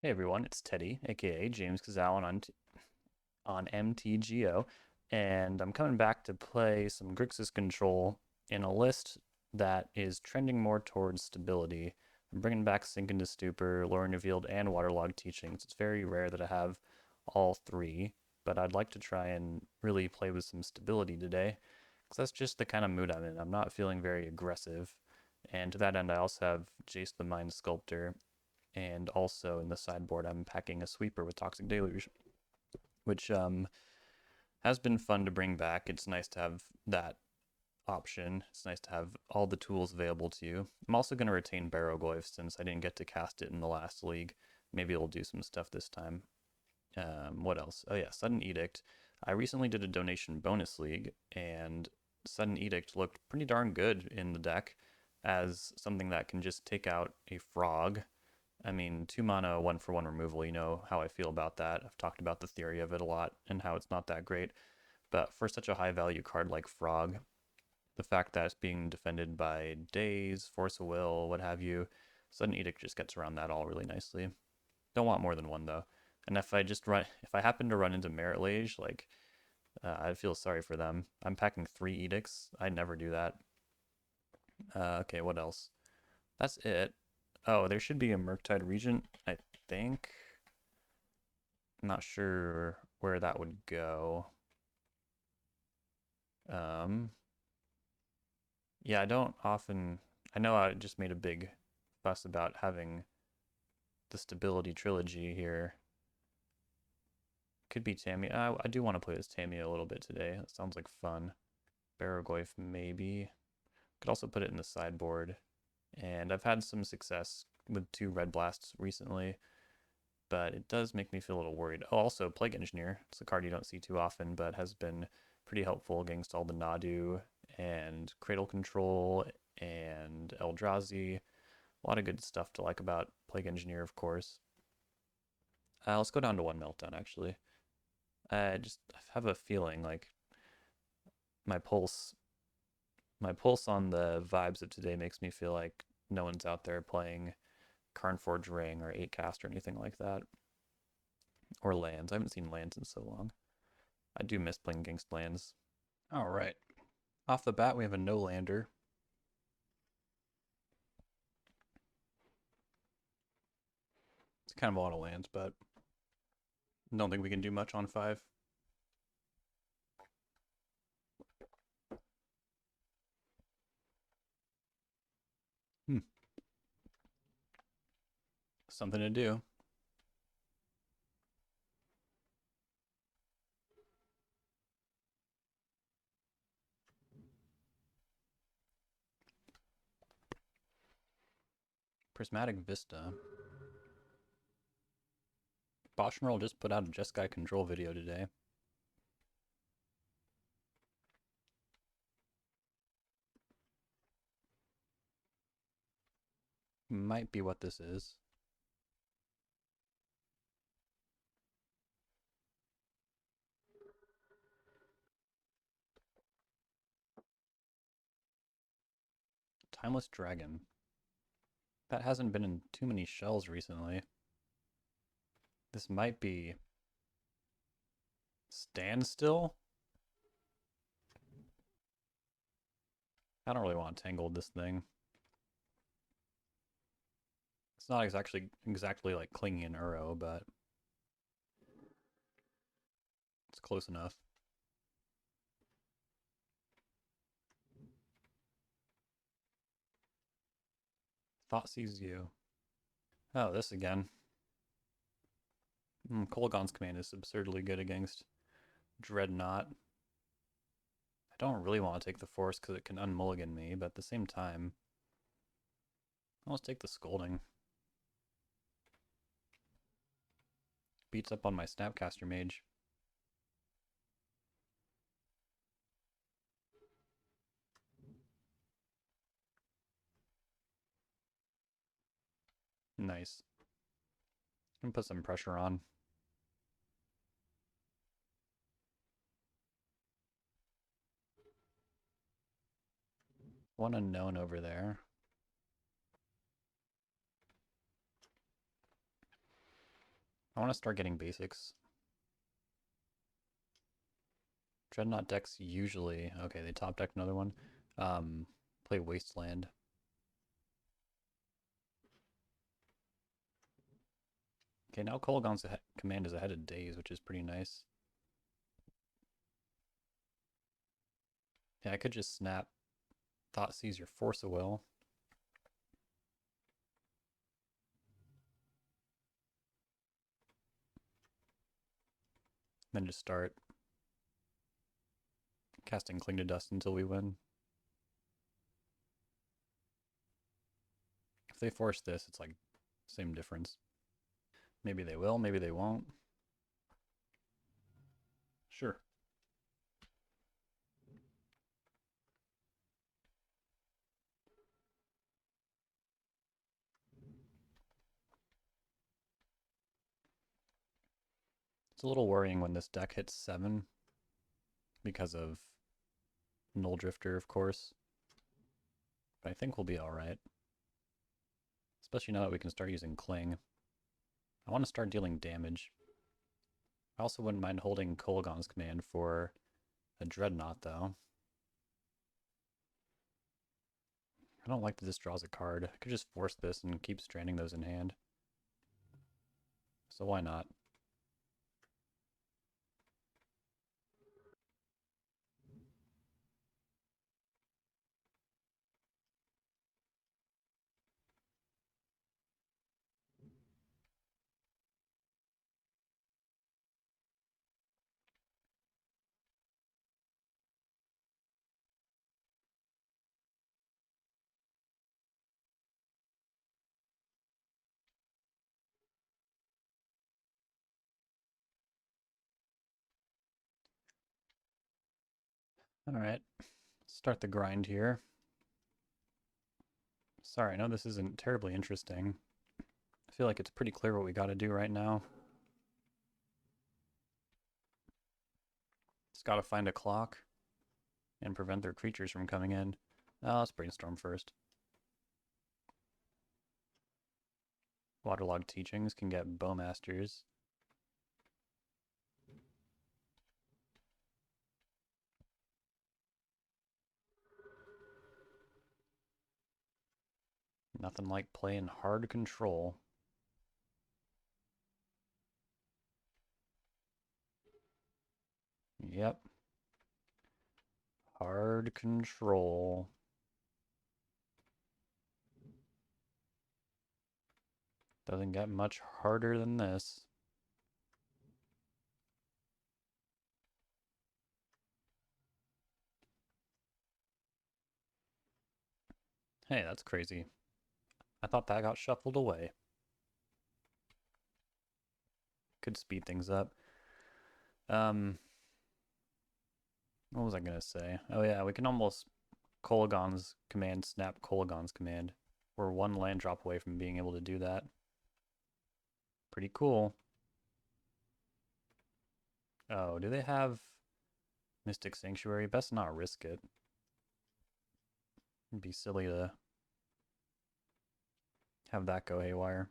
Hey everyone, it's Teddy, aka James Kazalin on MTGO, and I'm coming back to play some Grixis Control in a list that is trending more towards stability. I'm bringing back Sink into Stupor, Lorien Revealed, and Waterlogged Teachings. It's very rare that I have all three, but I'd like to try and really play with some stability today, because that's just the kind of mood I'm in. I'm not feeling very aggressive, and to that end, I also have Jace the Mind Sculptor, and also in the sideboard, I'm packing a sweeper with Toxic Deluge, which has been fun to bring back. It's nice to have that option. It's nice to have all the tools available to you. I'm also going to retain Barrowgoyf since I didn't get to cast it in the last league. Maybe it'll do some stuff this time. What else? Oh yeah, Sudden Edict. I recently did a donation bonus league, and Sudden Edict looked pretty darn good in the deck as something that can just take out a frog. I mean, 2 mana, 1 for 1 removal, you know how I feel about that. I've talked about the theory of it a lot and how it's not that great. But for such a high value card like Frog, the fact that it's being defended by Daze, Force of Will, what have you, Sudden Edict just gets around that all really nicely. Don't want more than one though. And if I happen to run into Merit Lage, like, I'd feel sorry for them. I'm packing 3 Edicts. I never do that. Okay, what else? That's it. Oh, there should be a Murktide Regent, I think. I'm not sure where that would go. Um, yeah, I don't often. I know I just made a big fuss about having the stability trilogy here. Could be Tammy. I do want to play as Tammy a little bit today. That sounds like fun. Barrowgoyf, maybe. Could also put it in the sideboard. And I've had some success with 2 Red Blasts recently, but it does make me feel a little worried. Oh, also, Plague Engineer. It's a card you don't see too often, but has been pretty helpful against all the Nadu and Cradle Control and Eldrazi. A lot of good stuff to like about Plague Engineer, of course. Let's go down to 1 Meltdown, actually. I have a feeling like my pulse, my pulse on the vibes of today makes me feel like no one's out there playing Carnforge Ring or 8 Cast or anything like that. Or lands. I haven't seen lands in so long. I do miss playing against lands. All right. Off the bat, we have a no lander. It's kind of a lot of lands, but don't think we can do much on 5. Hmm. Something to do. Prismatic Vista. Boschmerl just put out a Jeskai Control video today. Might be what this is. Timeless Dragon. That hasn't been in too many shells recently. This might be Standstill? I don't really want to tangle this thing. It's not exactly like Clinging and Uro, but it's close enough. Thought sees you. Oh, this again. Kolaghan's Command is absurdly good against Dreadnought. I don't really want to take the Force because it can unmulligan me, but at the same time, I'll take the Scolding. Beats up on my Snapcaster Mage. Nice. And put some pressure on. One unknown over there. I want to start getting basics. Dreadnought decks usually... Okay, they top deck another one. Play Wasteland. Okay, now Kolaghan's command is ahead of Daze, which is pretty nice. Yeah, I could just snap Thoughtseize your Force of Will. Then just start casting Cling to Dust until we win. If they force this, it's like same difference. Maybe they will, maybe they won't. Sure. It's a little worrying when this deck hits 7 because of Null Drifter, of course. But I think we'll be alright. Especially now that we can start using Cling. I want to start dealing damage. I also wouldn't mind holding Kolaghan's command for a Dreadnought, though. I don't like that this draws a card. I could just force this and keep stranding those in hand. So why not? Alright, start the grind here. Sorry, I know this isn't terribly interesting. I feel like it's pretty clear what we gotta do right now. Just gotta find a clock and prevent their creatures from coming in. Let's brainstorm first. Waterlogged Teachings can get Bowmasters. Nothing like playing hard control. Yep. Hard control. Doesn't get much harder than this. Hey, that's crazy. I thought that got shuffled away. Could speed things up. What was I gonna say? Oh yeah, we can almost Kolaghan's command, snap Kolaghan's command. We're one land drop away from being able to do that. Pretty cool. Oh, do they have Mystic Sanctuary? Best not risk it. It'd be silly to have that go haywire.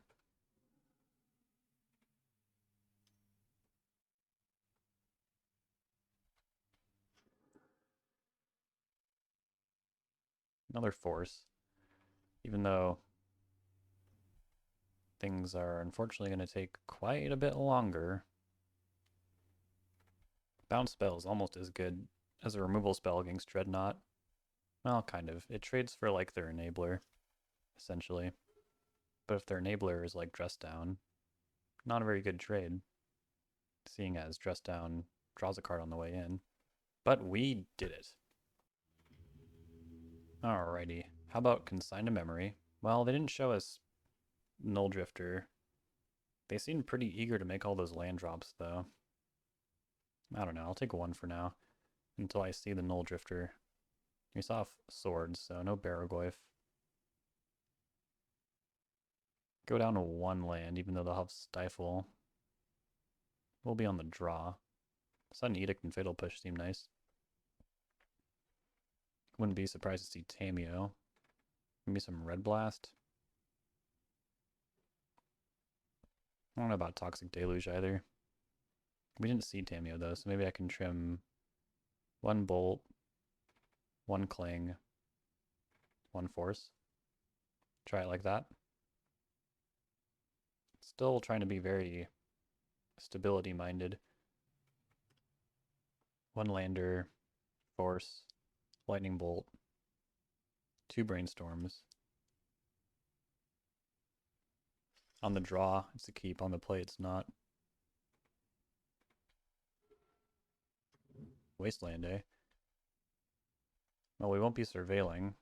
Another force. Even though things are unfortunately going to take quite a bit longer. Bounce spell is almost as good as a removal spell against Dreadnought. Well, kind of. It trades for like their enabler, essentially. But if their enabler is like Dress Down, not a very good trade, seeing as Dress Down draws a card on the way in. But we did it. Alrighty. How about Consign to Memory? Well, they didn't show us Null Drifter. They seemed pretty eager to make all those land drops, though. I don't know. I'll take one for now until I see the Null Drifter. We saw swords, so no Barrowgoyf. Go down to one land, even though they'll have Stifle. We'll be on the draw. Sudden Edict and Fatal Push seem nice. Wouldn't be surprised to see Tameo. Maybe some Red Blast. I don't know about Toxic Deluge either. We didn't see Tameo though, so maybe I can trim one Bolt, one Cling, one Force. Try it like that. Still trying to be very stability minded. One Lander, Force, Lightning Bolt, two Brainstorms. On the draw, it's a keep. On the play, it's not. Wasteland, eh? Well, we won't be surveilling.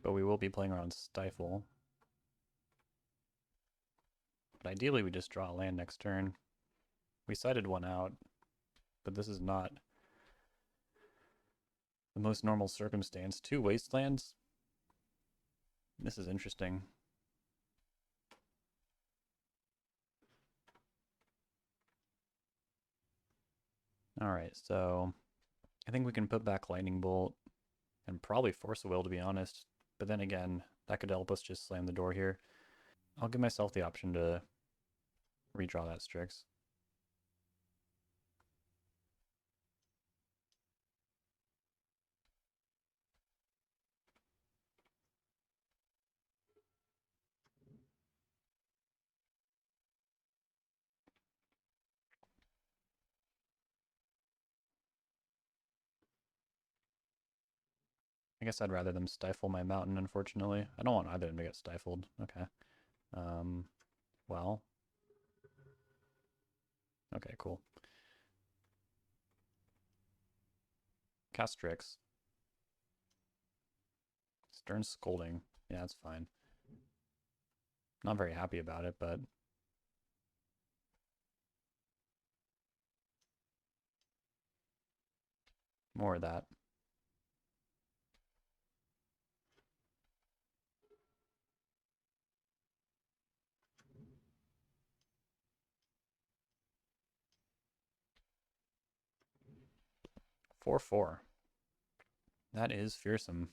But we will be playing around Stifle. But ideally, we just draw a land next turn. We cited one out, but this is not the most normal circumstance. Two Wastelands? This is interesting. Alright, so I think we can put back Lightning Bolt and probably Force a Will, to be honest. But then again, that could help us just slam the door here. I'll give myself the option to redraw that Strix. I guess I'd rather them stifle my mountain, unfortunately. I don't want either of them to get stifled. Okay. Well. Okay, cool. Cast Strix. Stern Scolding. Yeah, that's fine. Not very happy about it, but more of that. Four, 4. That is fearsome.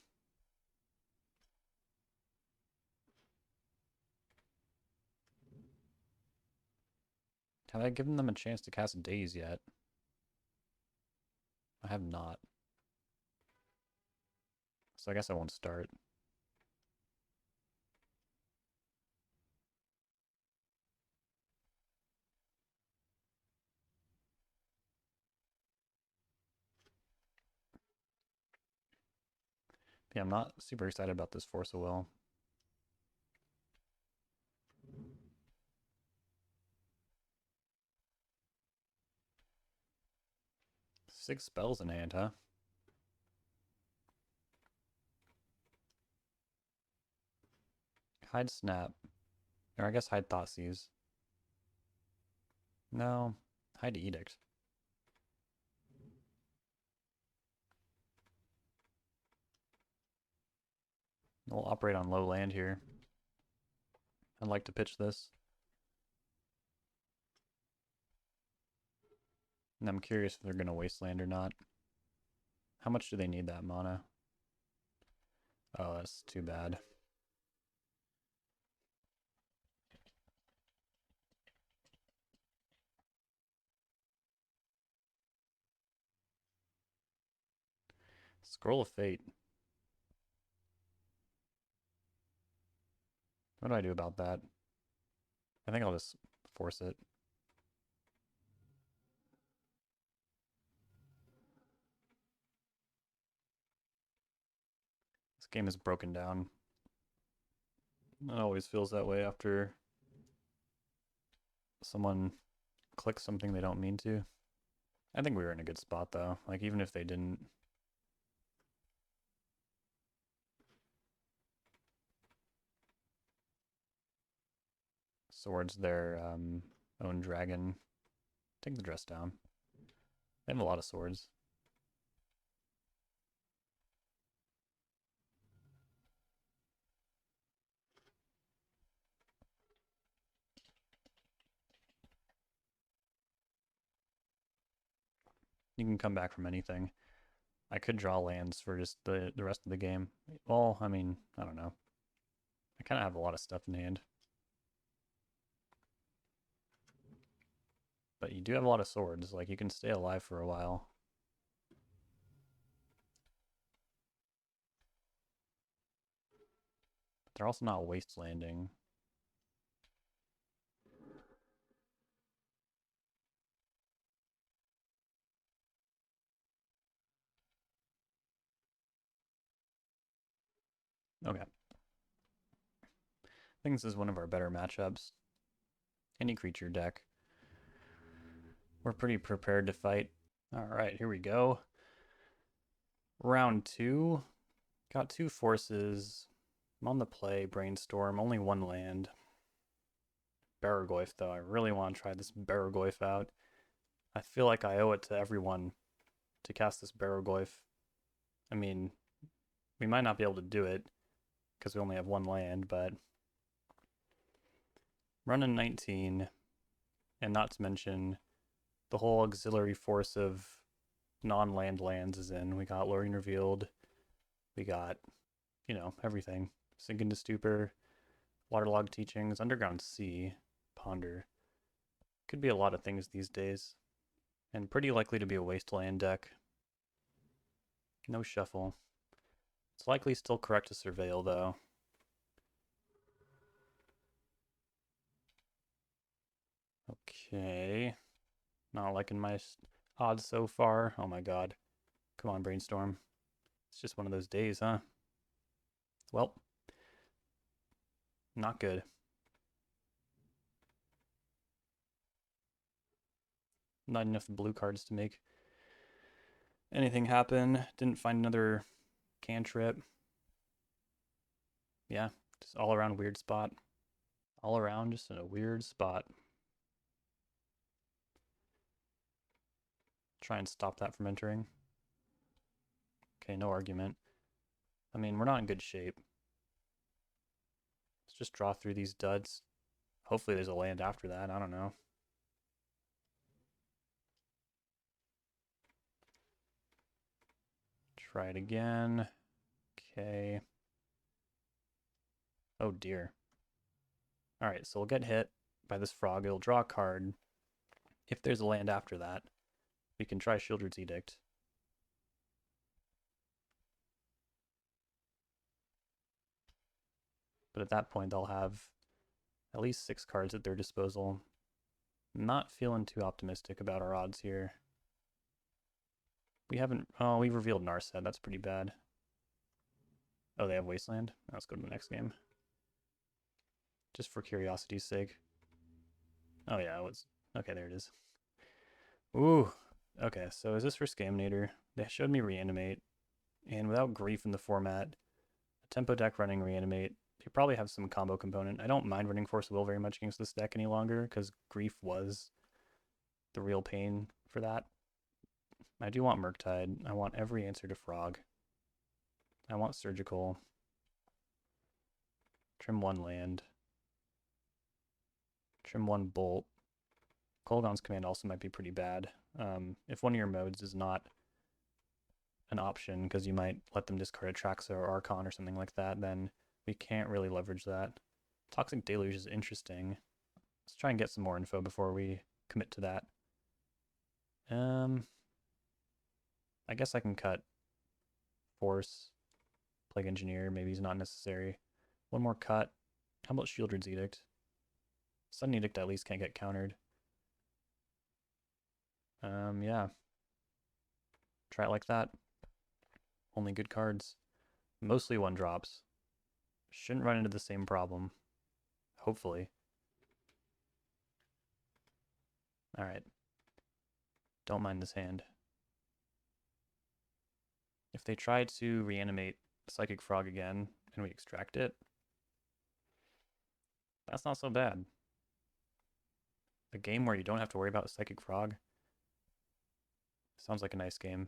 Have I given them a chance to cast Daze yet? I have not. So I guess I won't start. Yeah, I'm not super excited about this Force of Will. Six spells in hand, huh? Hide Snap. Or I guess Hide Thoughtseize. No. Hide Edict. We'll operate on low land here. I'd like to pitch this. And I'm curious if they're going to Wasteland or not. How much do they need that mana? Oh, that's too bad. Scroll of Fate. What do I do about that? I think I'll just force it. This game is broken down. It always feels that way after someone clicks something they don't mean to. I think we were in a good spot though. Like even if they didn't. Swords their own dragon. Take the dress down. They have a lot of swords. You can come back from anything. I could draw lands for just the rest of the game. Well, I mean, I don't know. I kind of have a lot of stuff in hand. But you do have a lot of swords, like you can stay alive for a while. But they're also not wastelanding. Okay. I think this is one of our better matchups. Any creature deck. We're pretty prepared to fight. Alright, here we go. Round 2. Got 2 forces. I'm on the play, Brainstorm, only 1 land. Barrowgoyf, though. I really want to try this Barrowgoyf out. I feel like I owe it to everyone to cast this Barrowgoyf. I mean, we might not be able to do it because we only have 1 land, but running 19, and not to mention the whole auxiliary force of non-land lands is in. We got Lorien Revealed, we got, you know, everything. Sink into Stupor, Waterlogged Teachings, Underground Sea, Ponder. Could be a lot of things these days, and pretty likely to be a wasteland deck. No shuffle. It's likely still correct to Surveil, though. Okay. Not liking my odds so far. Oh my god. Come on, Brainstorm. It's just one of those days, huh? Well, not good. Not enough blue cards to make anything happen. Didn't find another cantrip. Yeah, just all around weird spot. All around just in a weird spot. Try and stop that from entering. Okay, no argument. I mean, we're not in good shape. Let's just draw through these duds. Hopefully there's a land after that. I don't know. Try it again. Okay. Oh dear. Alright, so we'll get hit by this frog. It'll draw a card. If there's a land after that, we can try Sheoldred's Edict. But at that point, they'll have at least 6 cards at their disposal. Not feeling too optimistic about our odds here. We haven't... Oh, we revealed Narset. That's pretty bad. Oh, they have Wasteland? Let's go to the next game. Just for curiosity's sake. Oh, yeah, it was... Okay, there it is. Ooh. Okay, so is this for Scaminator? They showed me Reanimate. And without Grief in the format, a tempo deck running Reanimate, you probably have some combo component. I don't mind running Force of Will very much against this deck any longer, because Grief was the real pain for that. I do want Murktide. I want every answer to Frog. I want Surgical. Trim 1 land. Trim 1 Bolt. Kolaghan's Command also might be pretty bad. If one of your modes is not an option, because you might let them discard Atraxa or Archon or something like that, then we can't really leverage that. Toxic Deluge is interesting. Let's try and get some more info before we commit to that. I guess I can cut Force, Plague Engineer, maybe he's not necessary. One more cut. How about Sheoldred's Edict? Sudden Edict at least can't get countered. Yeah. Try it like that. Only good cards. Mostly 1-drops. Shouldn't run into the same problem. Hopefully. Alright. Don't mind this hand. If they try to reanimate Psychic Frog again, and we extract it, that's not so bad. A game where you don't have to worry about Psychic Frog sounds like a nice game.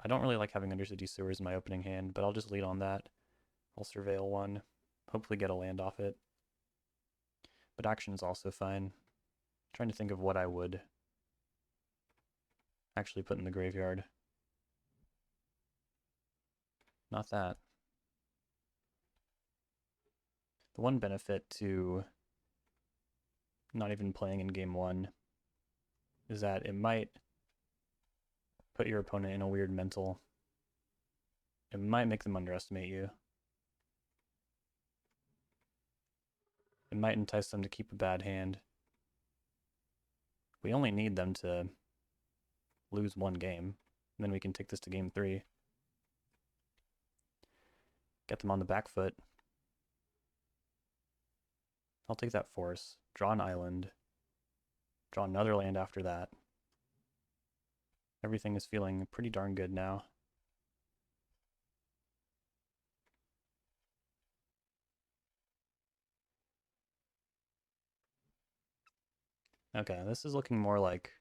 I don't really like having Undercity Sewers in my opening hand, but I'll just lead on that. I'll Surveil 1, hopefully get a land off it. But action is also fine. I'm trying to think of what I would actually put in the graveyard. Not that. The one benefit to not even playing in game one is that it might put your opponent in a weird mental. It might make them underestimate you. It might entice them to keep a bad hand. We only need them to lose one game, and then we can take this to game 3. Get them on the back foot. I'll take that force, draw an island, draw another land after that. Everything is feeling pretty darn good now. Okay, this is looking more like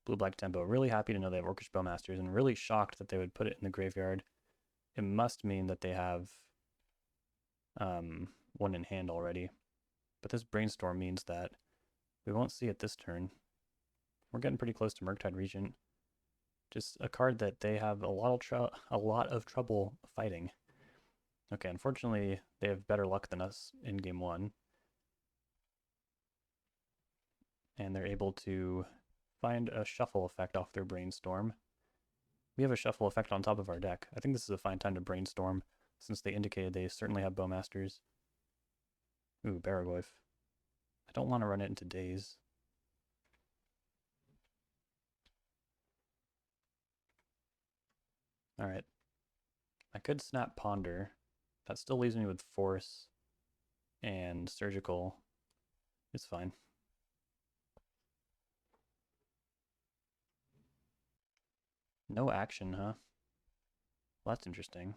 blue-black tempo. Really happy to know they have Orcish Bowmasters, and really shocked that they would put it in the graveyard. It must mean that they have one in hand already. But this Brainstorm means that we won't see it this turn. We're getting pretty close to Murktide Regent. Just a card that they have a lot of trouble fighting. Okay, unfortunately, they have better luck than us in game 1. And they're able to find a shuffle effect off their Brainstorm. We have a shuffle effect on top of our deck. I think this is a fine time to Brainstorm, since they indicated they certainly have Bowmasters. Ooh, Barrowgoyf. I don't want to run it into Daze. Alright. I could snap Ponder. That still leaves me with Force and Surgical. It's fine. No action, huh? Well, that's interesting.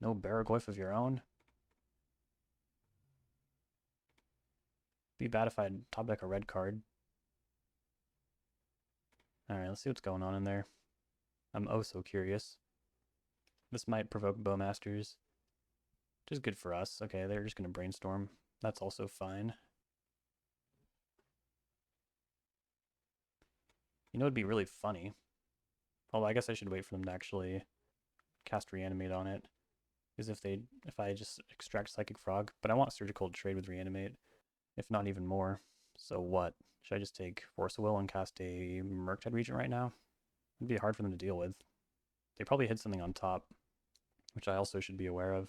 No Barrowgoyf of your own? Be bad if I top deck a red card. Alright, let's see what's going on in there. I'm oh so curious. This might provoke Bowmasters, which is good for us. Okay, they're just going to Brainstorm. That's also fine. You know, it'd be really funny. Although I guess I should wait for them to actually cast Reanimate on it. Is if I just extract Psychic Frog, but I want Surgical to trade with Reanimate, if not even more. So what? Should I just take Force of Will and cast a Murktide Regent right now? It'd be hard for them to deal with. They probably hit something on top, which I also should be aware of.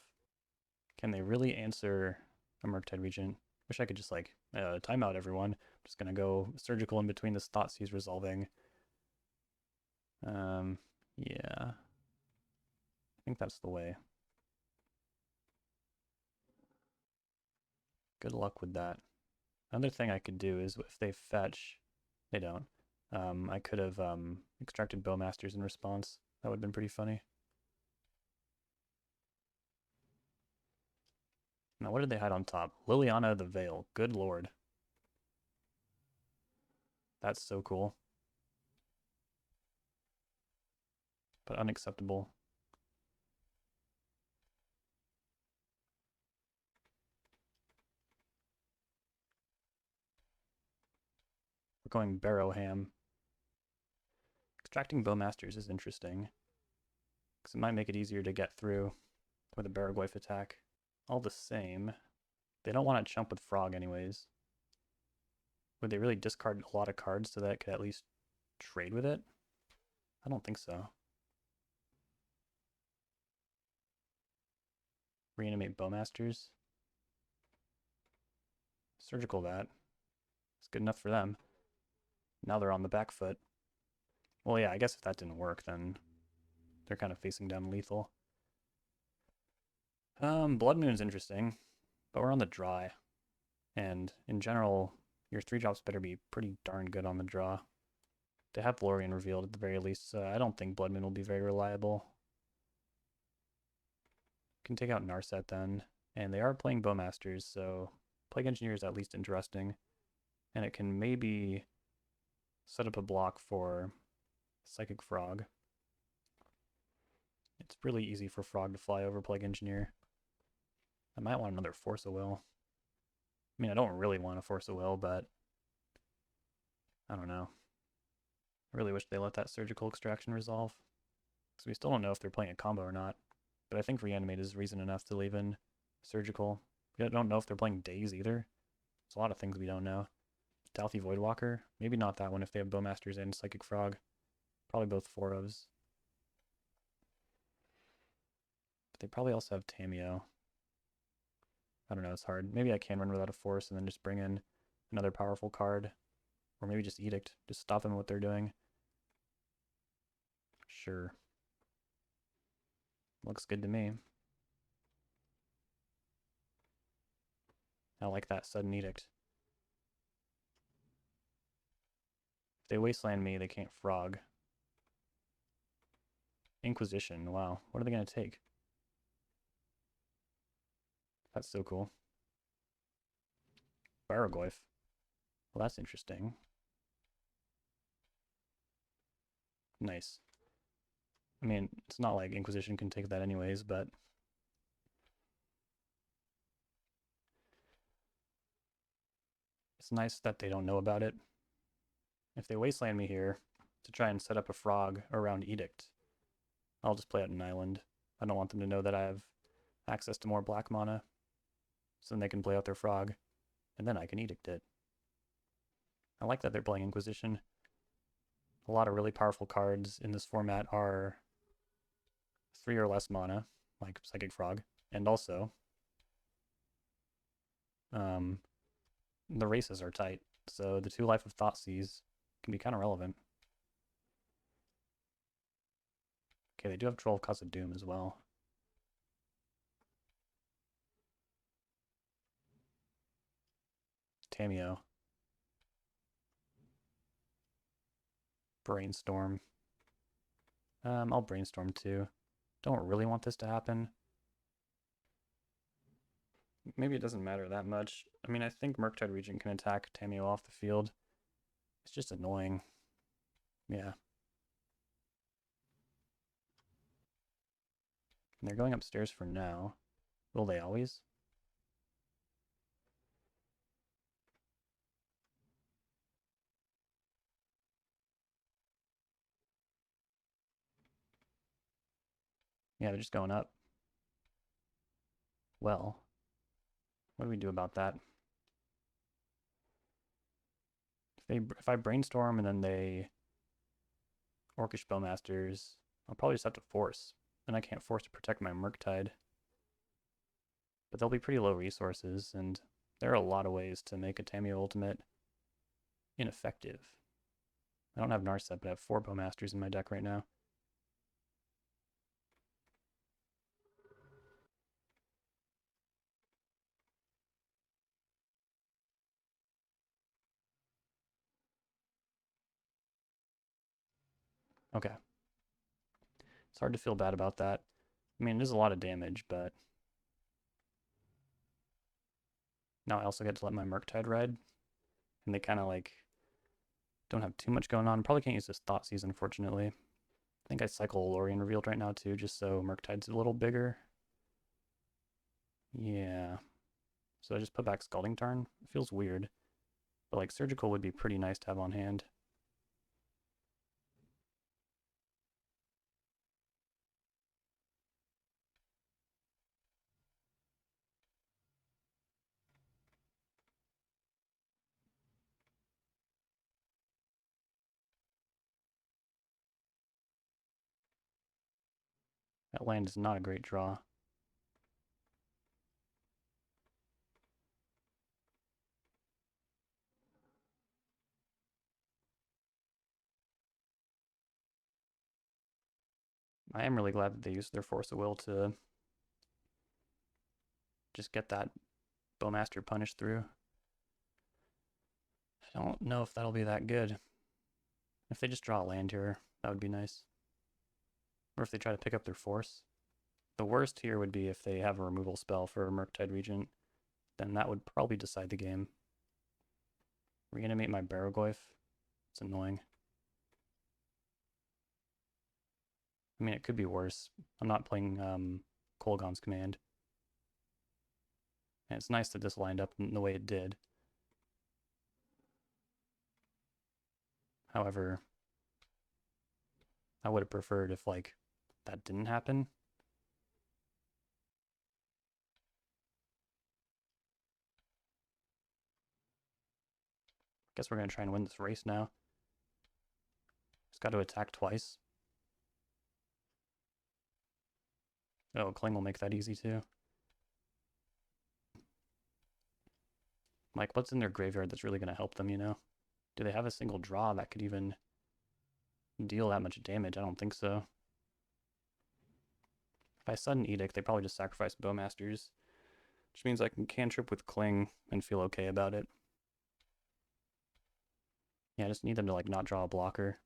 Can they really answer a Murktide Regent? Wish I could just like, timeout everyone. I'm just gonna go Surgical in between this Thoughtseize resolving. Yeah. I think that's the way. Good luck with that. Another thing I could do is if they fetch, they don't. I could have extracted Bowmasters in response. That would have been pretty funny. Now, what did they hide on top? Liliana the Veil. Good lord. That's so cool. But unacceptable. We're going Barrowham. Extracting Bowmasters is interesting, because it might make it easier to get through with a Barrowgoyf attack. All the same, they don't want to chump with Frog anyways. Would they really discard a lot of cards so that it could at least trade with it? I don't think so. Reanimate Bowmasters. Surgical that. It's good enough for them. Now they're on the back foot. Well, yeah, I guess if that didn't work, then they're kind of facing down lethal. Blood Moon's interesting, but we're on the dry. And in general, your 3-drops better be pretty darn good on the draw. They have Lorien revealed at the very least, so I don't think Blood Moon will be very reliable. Can take out Narset then, and they are playing Bowmasters, so Plague Engineer is at least interesting. And it can maybe set up a block for Psychic Frog. It's really easy for Frog to fly over Plague Engineer. I might want another Force of Will. I mean, I don't really want a Force of Will, but I don't know. I really wish they let that Surgical Extraction resolve, because we still don't know if they're playing a combo or not. But I think Reanimate is reason enough to leave in Surgical. We don't know if they're playing Daze either. There's a lot of things we don't know. Dalthy Voidwalker. Maybe not that one if they have Bowmasters and Psychic Frog. Probably both 4-ofs. But they probably also have Tamiyo. I don't know, it's hard. Maybe I can run without a force and then just bring in another powerful card. Or maybe just Edict. Just stop them what they're doing. Sure. Looks good to me. I like that sudden Edict. If they wasteland me, they can't frog. Inquisition, wow. What are they going to take? That's so cool. Barrowgoyf. Well, that's interesting. Nice. I mean, it's not like Inquisition can take that anyways, but it's nice that they don't know about it. If they wasteland me here to try and set up a frog around Edict, I'll just play out an island. I don't want them to know that I have access to more black mana, so then they can play out their frog, and then I can Edict it. I like that they're playing Inquisition. A lot of really powerful cards in this format are 3 or less mana, like Psychic Frog, and also the races are tight, so the 2 Life of Thoughtseize can be kind of relevant. Okay, they do have 12 Cause of Doom as well. Tamiyo. Brainstorm. I'll Brainstorm too. Don't really want this to happen. Maybe it doesn't matter that much. I mean, I think Murktide Regent can attack Tamiyo off the field. It's just annoying. Yeah. And they're going upstairs for now. Will they always? Yeah, they're just going up. Well, what do we do about that? If I Brainstorm and then they Orcish Bowmasters, I'll probably just have to force. And I can't force to protect my Murktide. But they'll be pretty low resources, and there are a lot of ways to make a Tamiyo Ultimate ineffective. I don't have Narset, but I have 4 Bowmasters in my deck right now. Okay. It's hard to feel bad about that. I mean, it is a lot of damage, but now I also get to let my Murktide ride. And they kind of like don't have too much going on. Probably can't use this Thoughtseize, unfortunately. I think I cycle Lorien Revealed right now too, just so Murktide's a little bigger. Yeah. So I just put back Scalding Tarn. It feels weird. But like Surgical would be pretty nice to have on hand. That land is not a great draw. I am really glad that they used their Force of Will to just get that Bowmaster punish through. I don't know if that'll be that good. If they just draw a land here, that would be nice. Or if they try to pick up their Force. The worst here would be if they have a removal spell for Murktide Regent. Then that would probably decide the game. Reanimate my Barrowgoyf. It's annoying. I mean, it could be worse. I'm not playing Kolaghan's Command. And it's nice that this lined up in the way it did. However, I would have preferred if, like, that didn't happen. Guess we're going to try and win this race now. Just got to attack twice. Oh, Kling will make that easy too. Like, what's in their graveyard that's really going to help them, you know? Do they have a single draw that could even deal that much damage? I don't think so. If I sudden Edict, they probably just sacrifice Bowmasters, which means I can cantrip with Kling and feel okay about it. Yeah, I just need them to like not draw a blocker.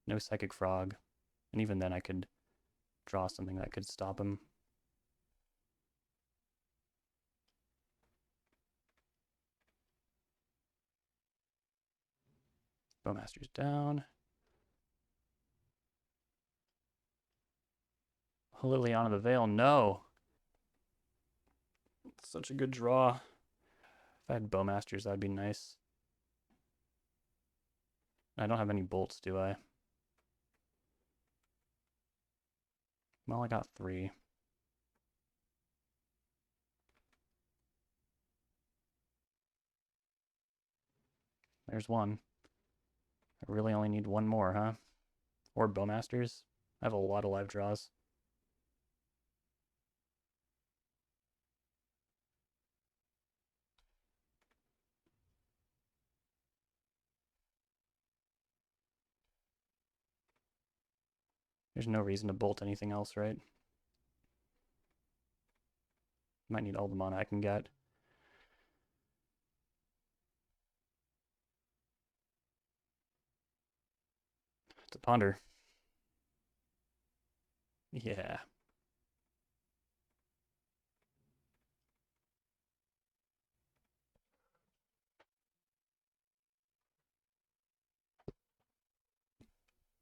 No Psychic Frog. And even then I could draw something that could stop him. Bowmaster's down. Liliana the Veil, no! It's such a good draw. If I had Bowmasters, that'd be nice. I don't have any bolts, do I? Well, I got 3. There's 1. I really only need 1 more, huh? Or Bowmasters. I have a lot of live draws. There's no reason to bolt anything else, right? Might need all the mana I can get. To ponder. Yeah.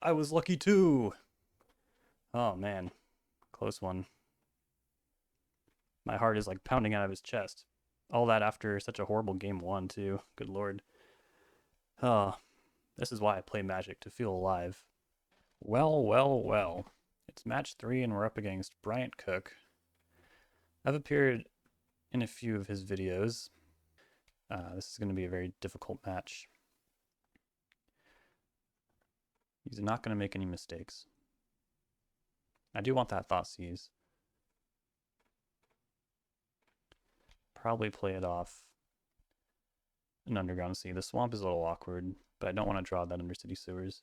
I was lucky too. Oh man, close one. My heart is like pounding out of his chest. All that after such a horrible game 1 too. Good lord. Oh, this is why I play Magic, to feel alive. Well, well, well. It's match 3 and we're up against Bryant Cook. I've appeared in a few of his videos. This is going to be a very difficult match. He's not going to make any mistakes. I do want that Thoughtseize. Probably play it off an Underground Sea. The swamp is a little awkward, but I don't want to draw that Undercity Sewers.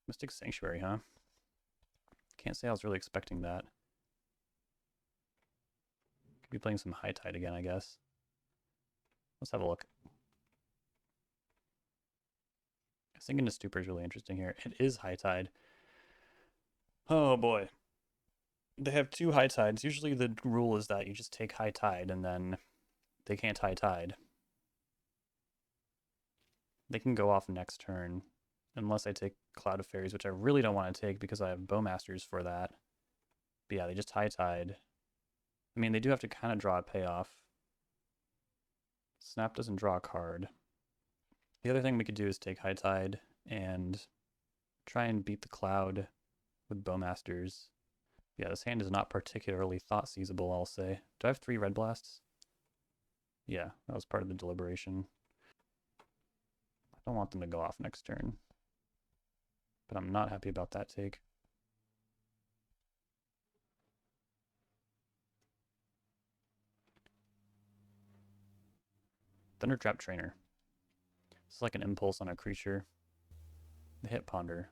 Mystic Sanctuary, huh? Can't say I was really expecting that. Could be playing some High Tide again, I guess. Let's have a look. I was thinking the Stupor is really interesting here. It is High Tide. Oh boy. They have 2 High Tides. Usually the rule is that you just take High Tide and then they can't High Tide. They can go off next turn. Unless I take Cloud of Fairies, which I really don't want to take because I have Bowmasters for that. But yeah, they just High Tide. I mean, they do have to kind of draw a payoff. Snap doesn't draw a card. The other thing we could do is take High Tide and try and beat the Cloud with Bowmasters. Yeah, this hand is not particularly Thoughtseizable, I'll say. Do I have 3 Red Blasts? Yeah, that was part of the deliberation. I don't want them to go off next turn. But I'm not happy about that take. Thundertrap Trainer. This is like an impulse on a creature. The hit Ponder.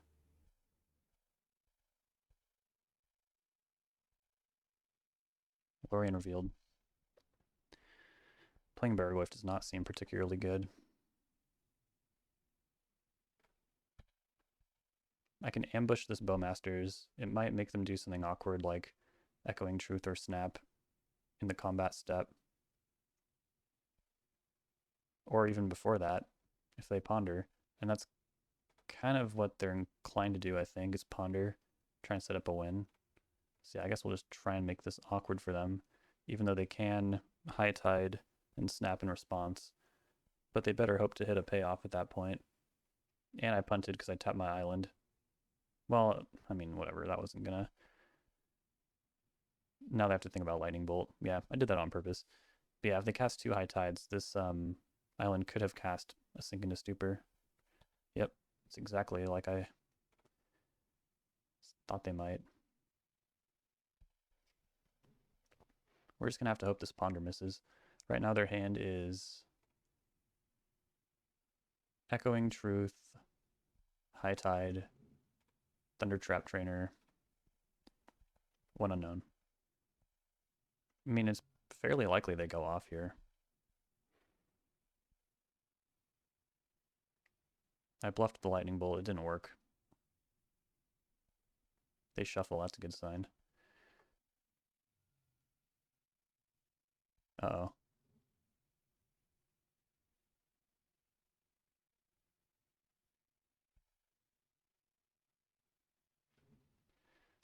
Lorien Revealed. Playing Barrowgoyf does not seem particularly good. I can ambush this Bowmasters. It might make them do something awkward like Echoing Truth or Snap in the combat step. Or even before that, if they ponder. And that's kind of what they're inclined to do, I think, is ponder, try and set up a win. So yeah, I guess we'll just try and make this awkward for them, even though they can High Tide and Snap in response. But they better hope to hit a payoff at that point. And I punted because I tapped my island. Well, I mean, whatever, that wasn't gonna... Now they have to think about Lightning Bolt. Yeah, I did that on purpose. But yeah, if they cast 2 High Tides, this island could have cast a Sink into Stupor. Yep, it's exactly like I thought they might. We're just gonna have to hope this Ponder misses. Right now their hand is Echoing Truth, High Tide, Thunder Trap Trainer, 1 unknown. I mean, it's fairly likely they go off here. I bluffed the Lightning Bolt, it didn't work. They shuffle, that's a good sign. Uh-oh.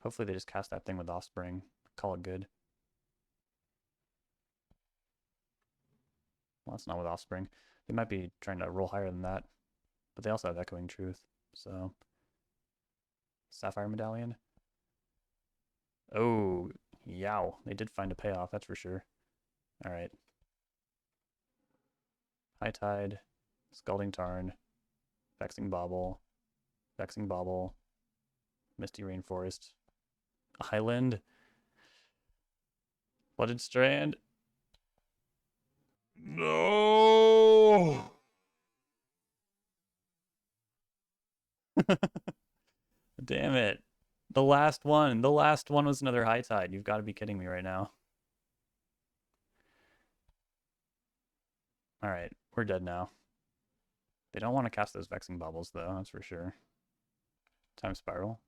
Hopefully they just cast that thing with Offspring. Call it good. Well, that's not with Offspring. They might be trying to roll higher than that. But they also have Echoing Truth. So, Sapphire Medallion. Oh, yow. They did find a payoff, that's for sure. Alright. High Tide, Scalding Tarn, Vexing Bauble, Misty Rainforest, Island, Flooded Strand. No! Damn it. The last one. The last one was another High Tide. You've got to be kidding me right now. Alright, we're dead now. They don't want to cast those Vexing Bubbles, though, that's for sure. Time Spiral.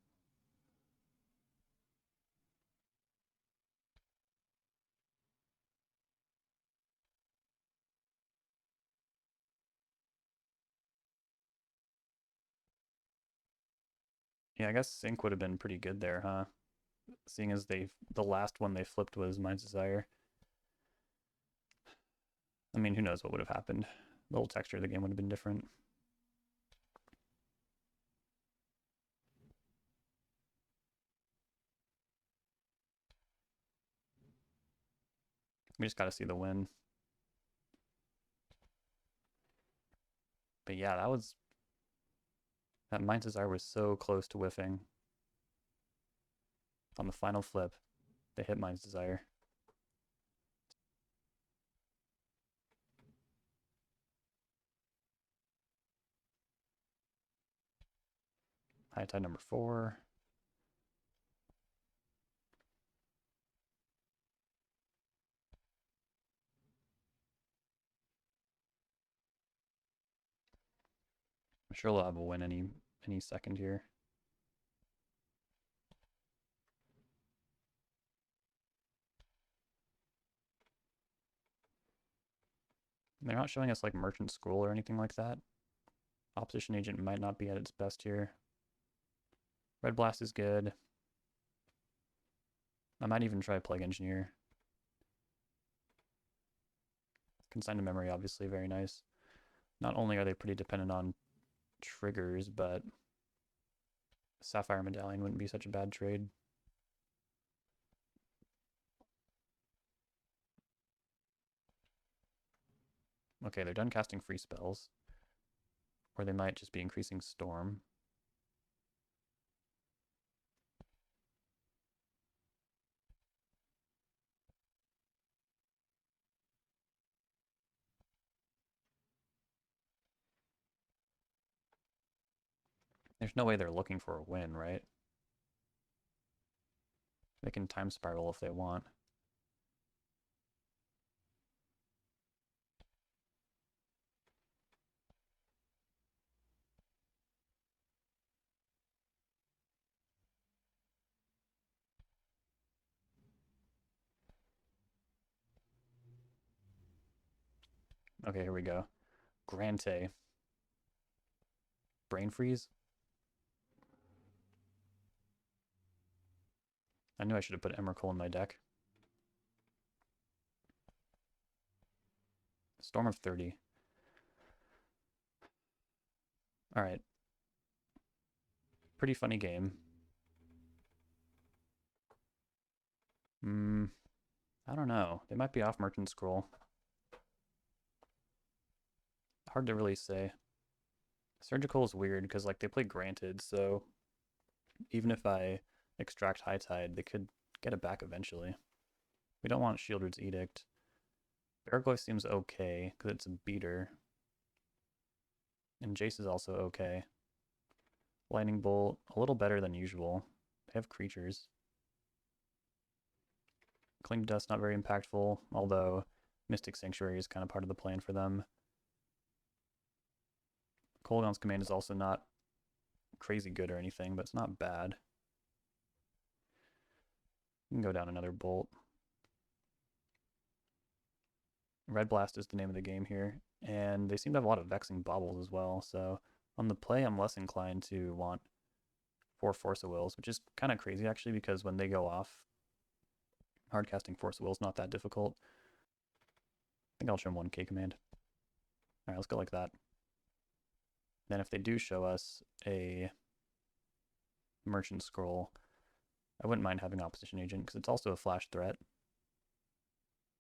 Yeah, I guess Sync would have been pretty good there, huh? Seeing as the last one they flipped was Mind's Desire. I mean, who knows what would have happened. The whole texture of the game would have been different. We just got to see the win. But yeah, that Mind's Desire was so close to whiffing. On the final flip, they hit Mind's Desire. High Tide number 4. I'm sure they'll have a win any second here. They're not showing us like Merchant Scroll or anything like that. Opposition Agent might not be at its best here. Red Blast is good. I might even try Plague Engineer. Consign to Memory, obviously, very nice. Not only are they pretty dependent on triggers, but Sapphire Medallion wouldn't be such a bad trade. Okay, they're done casting free spells. Or they might just be increasing Storm. There's no way they're looking for a win, right? They can Time Spiral if they want. Okay, here we go. Grante. Brain Freeze? I knew I should have put Emrakul in my deck. Storm of 30. Alright. Pretty funny game. I don't know. They might be off Merchant Scroll. hard to really say. Surgical is weird because like they play Granted, so even if I extract High Tide, they could get it back eventually. We don't want Shieldred's Edict. Barrowgoyf seems okay because it's a beater. And Jace is also okay. Lightning Bolt, a little better than usual. They have creatures. Cling to Dust, not very impactful, although Mystic Sanctuary is kind of part of the plan for them. Kolaghan's Command is also not crazy good or anything, but it's not bad. We can go down another Bolt. Red Blast is the name of the game here, and they seem to have a lot of Vexing Baubles as well, so on the play I'm less inclined to want 4 Force of Wills, which is kind of crazy actually, because when they go off, hardcasting Force of Will is not that difficult. I think I'll trim 1 K command. Alright, let's go like that. Then if they do show us a Merchant Scroll, I wouldn't mind having Opposition Agent, because it's also a flash threat.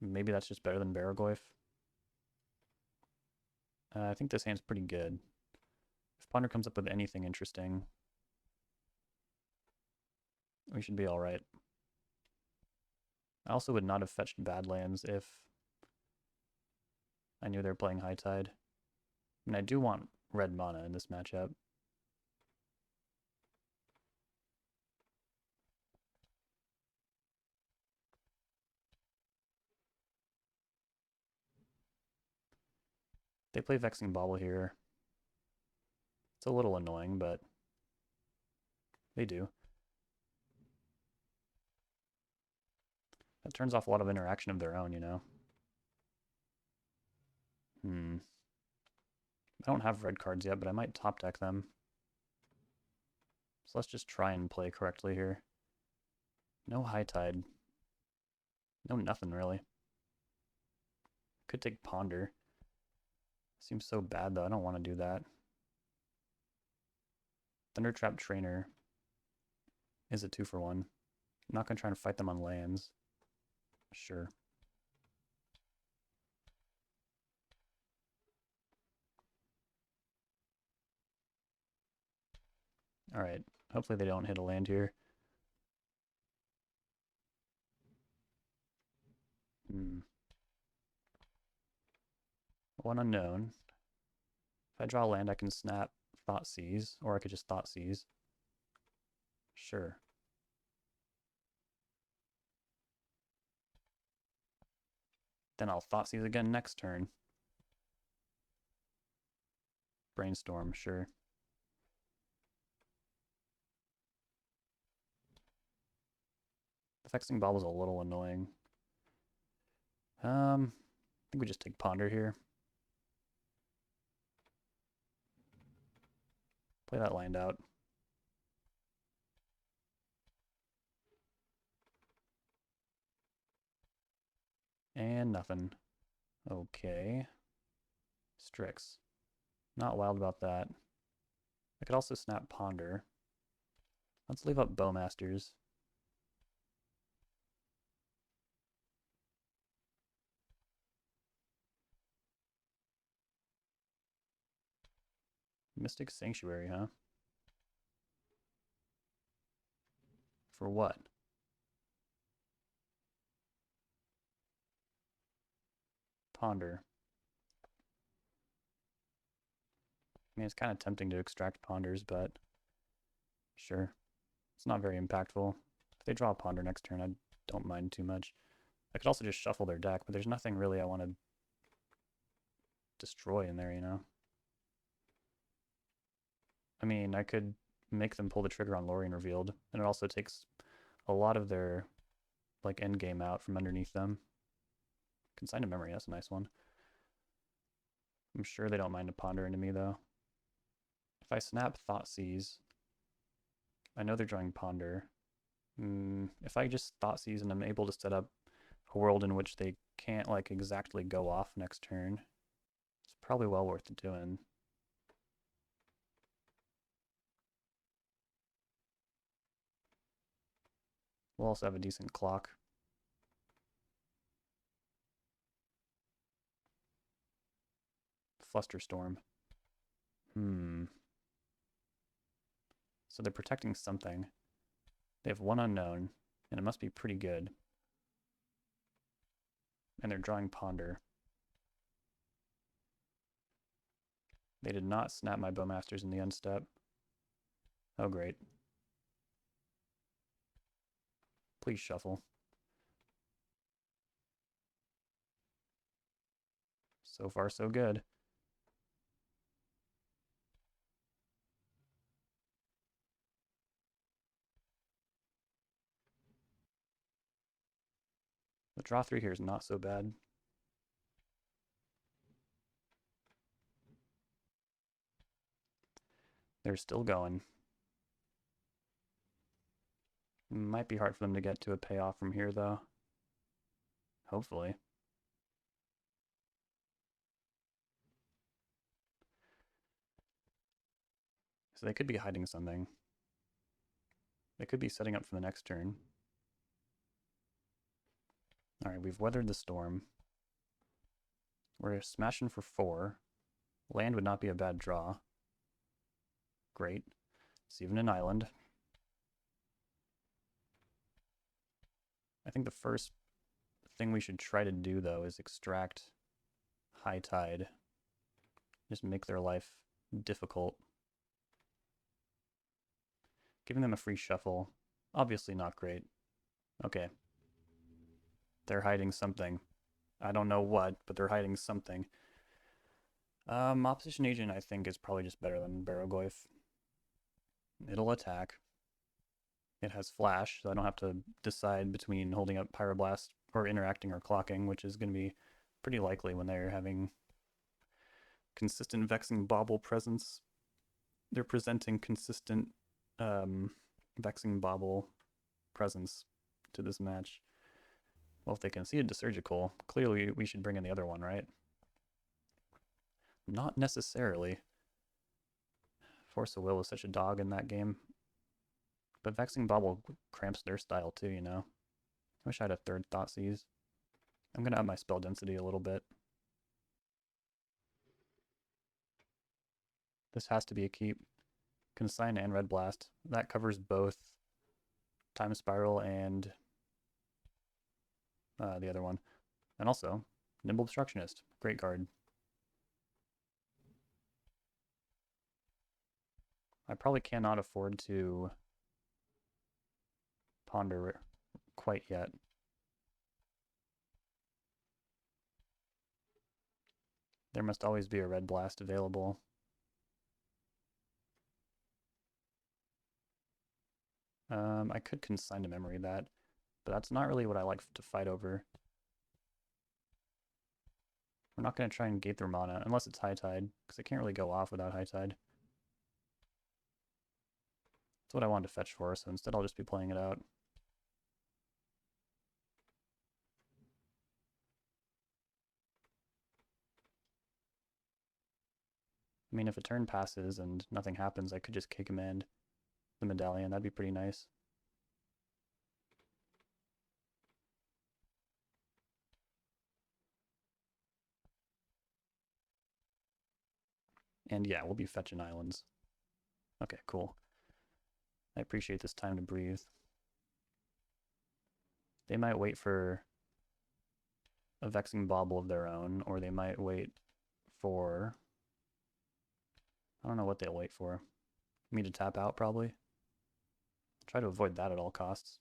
Maybe that's just better than Barrowgoyf. I think this hand's pretty good. If Ponder comes up with anything interesting, we should be alright. I also would not have fetched Badlands if I knew they were playing High Tide. I mean, I do want red mana in this matchup. They play Vexing Bauble here. It's a little annoying, but they do. That turns off a lot of interaction of their own, you know? I don't have red cards yet, but I might top deck them. So let's just try and play correctly here. No High Tide. No nothing, really. Could take Ponder. Seems so bad, though. I don't want to do that. Thundertrap Trainer is a 2-for-1. I'm not going to try and fight them on lands. Sure. Alright. Hopefully they don't hit a land here. One unknown. If I draw a land, I can snap Thoughtseize, or I could just Thoughtseize. Sure. Then I'll Thoughtseize again next turn. Brainstorm, sure. The Vexing Bauble is a little annoying. I think we just take Ponder here. Play that land out. And nothing. Okay. Strix. Not wild about that. I could also snap Ponder. Let's leave up Bowmasters. Mystic Sanctuary, huh? For what? Ponder. I mean, it's kind of tempting to extract Ponders, but sure. It's not very impactful. If they draw a Ponder next turn, I don't mind too much. I could also just shuffle their deck, but there's nothing really I want to destroy in there, you know? I mean, I could make them pull the trigger on Lorien Revealed, and it also takes a lot of their like end game out from underneath them. Consigned to Memory, that's a nice one. I'm sure they don't mind to Ponder into me, though. If I snap Thoughtseize, I know they're drawing Ponder. If I just Thoughtseize and I'm able to set up a world in which they can't like exactly go off next turn, it's probably well worth doing. We'll also have a decent clock. Flusterstorm. So they're protecting something. They have one unknown, and it must be pretty good. And they're drawing Ponder. They did not snap my Bowmasters in the end step. Oh, great. Please shuffle. So far, so good. The draw 3 here is not so bad. They're still going. Might be hard for them to get to a payoff from here, though. Hopefully. So they could be hiding something. They could be setting up for the next turn. Alright, we've weathered the storm. We're smashing for 4. Land would not be a bad draw. Great. It's even an island. I think the first thing we should try to do, though, is extract High Tide. Just make their life difficult. Giving them a free shuffle. Obviously not great. Okay. They're hiding something. I don't know what, but they're hiding something. Opposition Agent, I think, is probably just better than Barrowgoyf. It'll attack. It has Flash, so I don't have to decide between holding up Pyroblast or interacting or clocking, which is going to be pretty likely when they're having consistent Vexing Bauble presence. They're presenting consistent Vexing Bauble presence to this match. Well, if they conceded to Surgical, clearly we should bring in the other one, right? Not necessarily. Force of Will is such a dog in that game. But Vexing Bauble cramps their style too, you know? I wish I had a third Thoughtseize. I'm going to up my spell density a little bit. This has to be a keep. Consign and Red Blast. That covers both Time Spiral and the other one. And also, Nimble Obstructionist. Great card. I probably cannot afford to ponder quite yet. There must always be a Red Blast available. I could consign to memory that, but that's not really what I like to fight over. We're not going to try and gate their mana, unless it's High Tide, because I can't really go off without High Tide. That's what I wanted to fetch for, so instead I'll just be playing it out. I mean, if a turn passes and nothing happens, I could just K-command the Medallion. That'd be pretty nice. And yeah, we'll be fetching islands. Okay, cool. I appreciate this time to breathe. They might wait for a Vexing Bauble of their own, or they might wait for... I don't know what they'll wait for. Me to tap out, probably. Try to avoid that at all costs.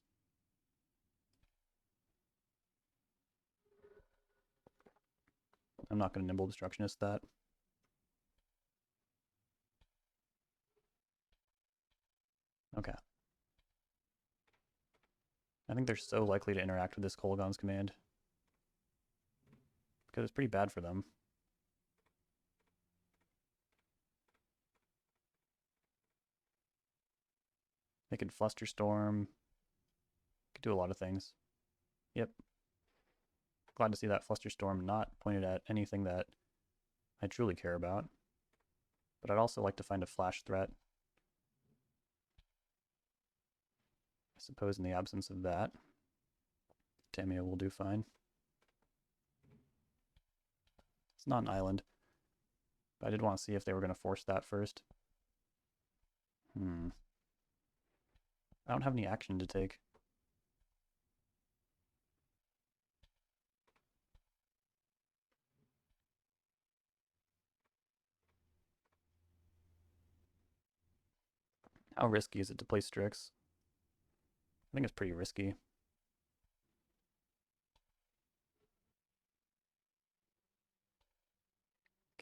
I'm not going to Nimble Obstructionist that. Okay. I think they're so likely to interact with this Kolaghan's command. Because it's pretty bad for them. They could Flusterstorm. Could do a lot of things. Yep. Glad to see that Flusterstorm not pointed at anything that I truly care about. But I'd also like to find a flash threat. I suppose in the absence of that, Tamiya will do fine. It's not an island. But I did want to see if they were going to force that first. I don't have any action to take. How risky is it to play Strix? I think it's pretty risky.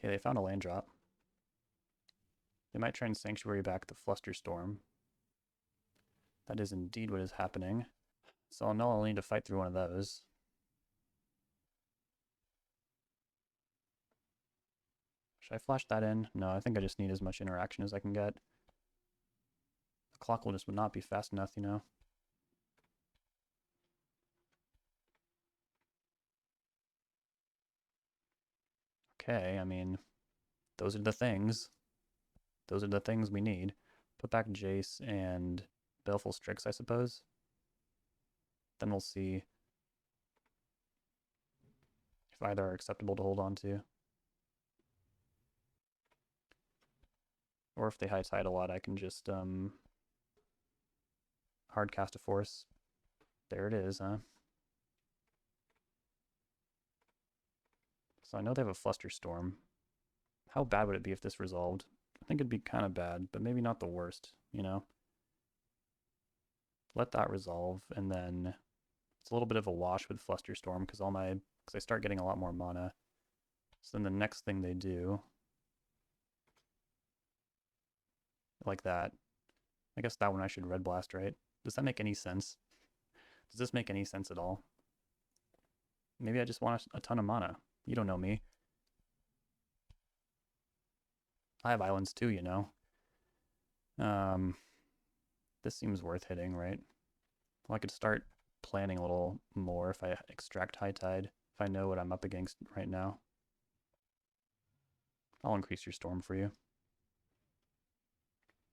Okay, they found a land drop. They might try and Sanctuary back the Flusterstorm. That is indeed what is happening. So I'll need to fight through one of those. Should I flash that in? No, I think I just need as much interaction as I can get. The clock will just not be fast enough, you know? Okay, I mean, those are the things. Those are the things we need. Put back Jace and Baleful Strix, I suppose. Then we'll see if either are acceptable to hold on to. Or if they high tide a lot, I can just hard cast a force. There it is, huh? So I know they have a Flusterstorm. How bad would it be if this resolved? I think it'd be kind of bad, but maybe not the worst, you know? Let that resolve, and then it's a little bit of a wash with Flusterstorm because I start getting a lot more mana. So then the next thing they do, like that, I guess that one I should Red Blast, right? Does that make any sense? Does this make any sense at all? Maybe I just want a ton of mana. You don't know me. I have islands too, you know. This seems worth hitting, right? Well, I could start planning a little more if I extract High Tide, if I know what I'm up against right now. I'll increase your storm for you.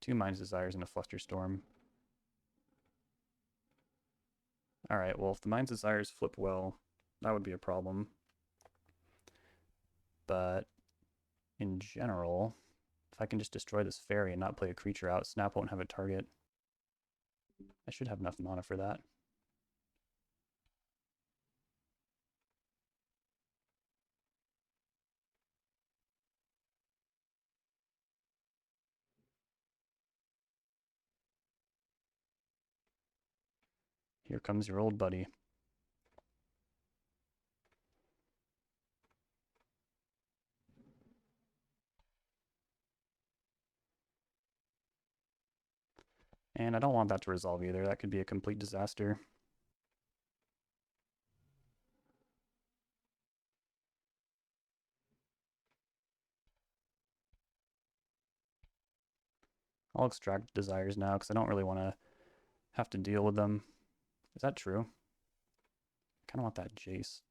2 Mind's Desires and a Flusterstorm. Alright, well, if the Mind's Desires flip well, that would be a problem. But in general, if I can just destroy this fairy and not play a creature out, Snap won't have a target. I should have enough mana for that. Here comes your old buddy. And I don't want that to resolve either. That could be a complete disaster. I'll extract Desires now because I don't really want to have to deal with them. Is that true? I kind of want that Jace.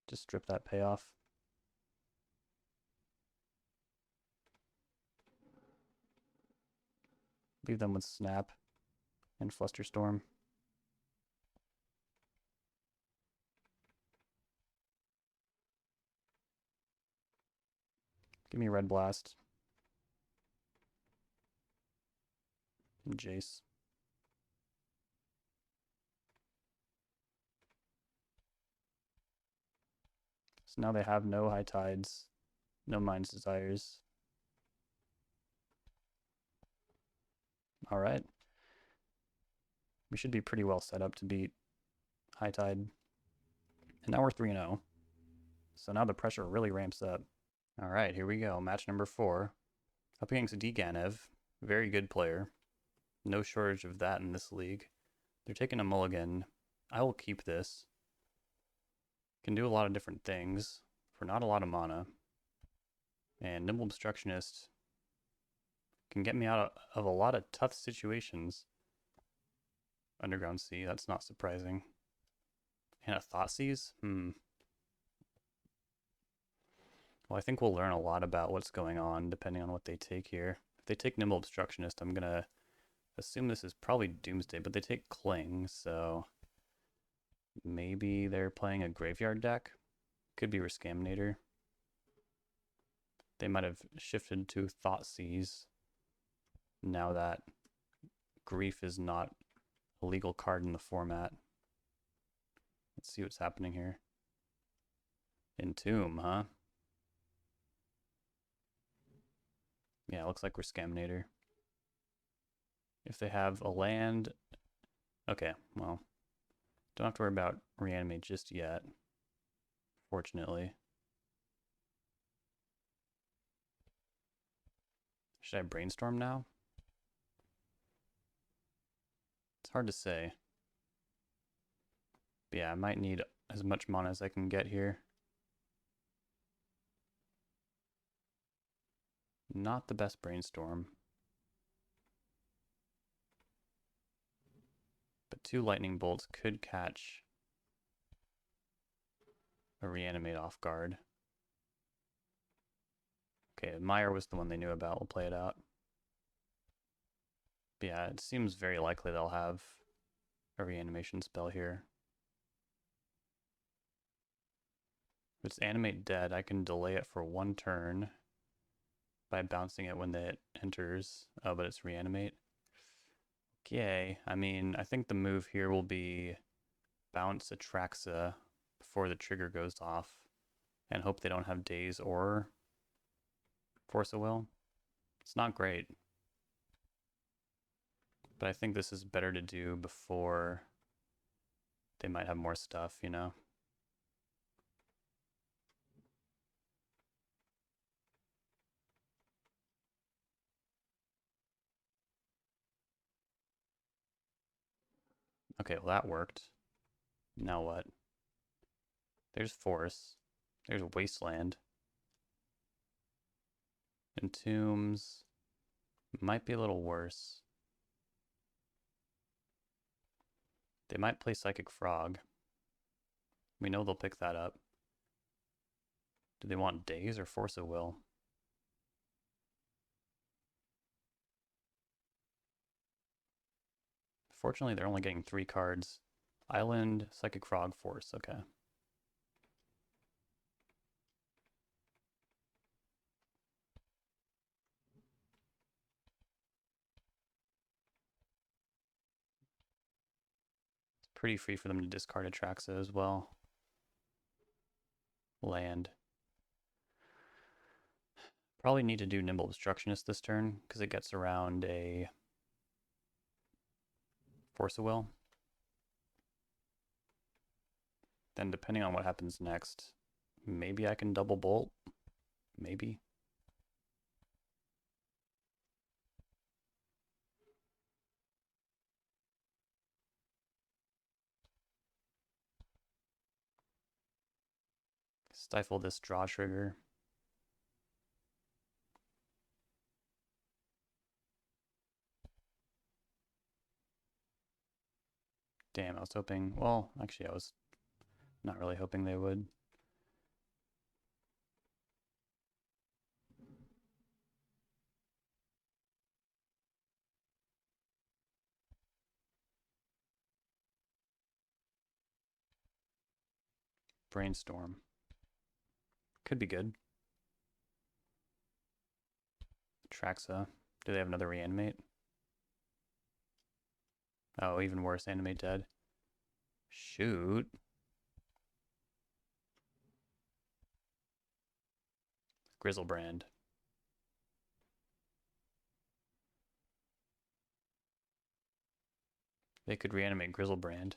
Just strip that payoff. Leave them with Snap and Flusterstorm. Give me Red Blast. And Jace. So now they have no High Tides, no Mind's Desires. Alright. We should be pretty well set up to beat High Tide. And now we're 3-0. So now the pressure really ramps up. Alright, here we go. Match number 4. Up against Deganev. Very good player. No shortage of that in this league. They're taking a mulligan. I will keep this. Can do a lot of different things for not a lot of mana. And Nimble Obstructionist can get me out of a lot of tough situations. Underground Sea, that's not surprising. And a Thoughtseize? Well, I think we'll learn a lot about what's going on depending on what they take here. If they take Nimble Obstructionist, I'm gonna assume this is probably Doomsday, but they take Cling, so maybe they're playing a graveyard deck. Could be Riscaminator. They might have shifted to Thoughtseize now that Grief is not a legal card in the format. Let's see what's happening here. Entomb, huh? Yeah, it looks like Riscaminator. If they have a land... Okay, well, don't have to worry about Reanimate just yet, fortunately. Should I Brainstorm now? It's hard to say. But yeah, I might need as much mana as I can get here. Not the best Brainstorm. But 2 Lightning Bolts could catch a Reanimate off guard. Okay, Meyer was the one they knew about. We'll play it out. But yeah, it seems very likely they'll have a Reanimation spell here. If it's Animate Dead, I can delay it for 1 turn by bouncing it when it enters. Oh, but it's Reanimate. Okay, I mean, I think the move here will be bounce Atraxa before the trigger goes off and hope they don't have Daze or Force of Will. It's not great, but I think this is better to do before they might have more stuff, you know? Okay, well that worked. Now what? There's Force. There's Wasteland. Entombs might be a little worse. They might play Psychic Frog. We know they'll pick that up. Do they want Daze or Force of Will? Fortunately, they're only getting 3 cards. Island, Psychic Frog, Force. Okay. It's pretty free for them to discard Atraxa as well. Land. Probably need to do Nimble Obstructionist this turn because it gets around a Force of Will. Then depending on what happens next, maybe I can double bolt. Maybe. Stifle this draw trigger. Damn, I was hoping, well, actually I was not really hoping they would. Brainstorm. Could be good. Traxa. Do they have another Reanimate? Oh, even worse, Animate Dead. Shoot. Grizzlebrand. They could reanimate Grizzlebrand.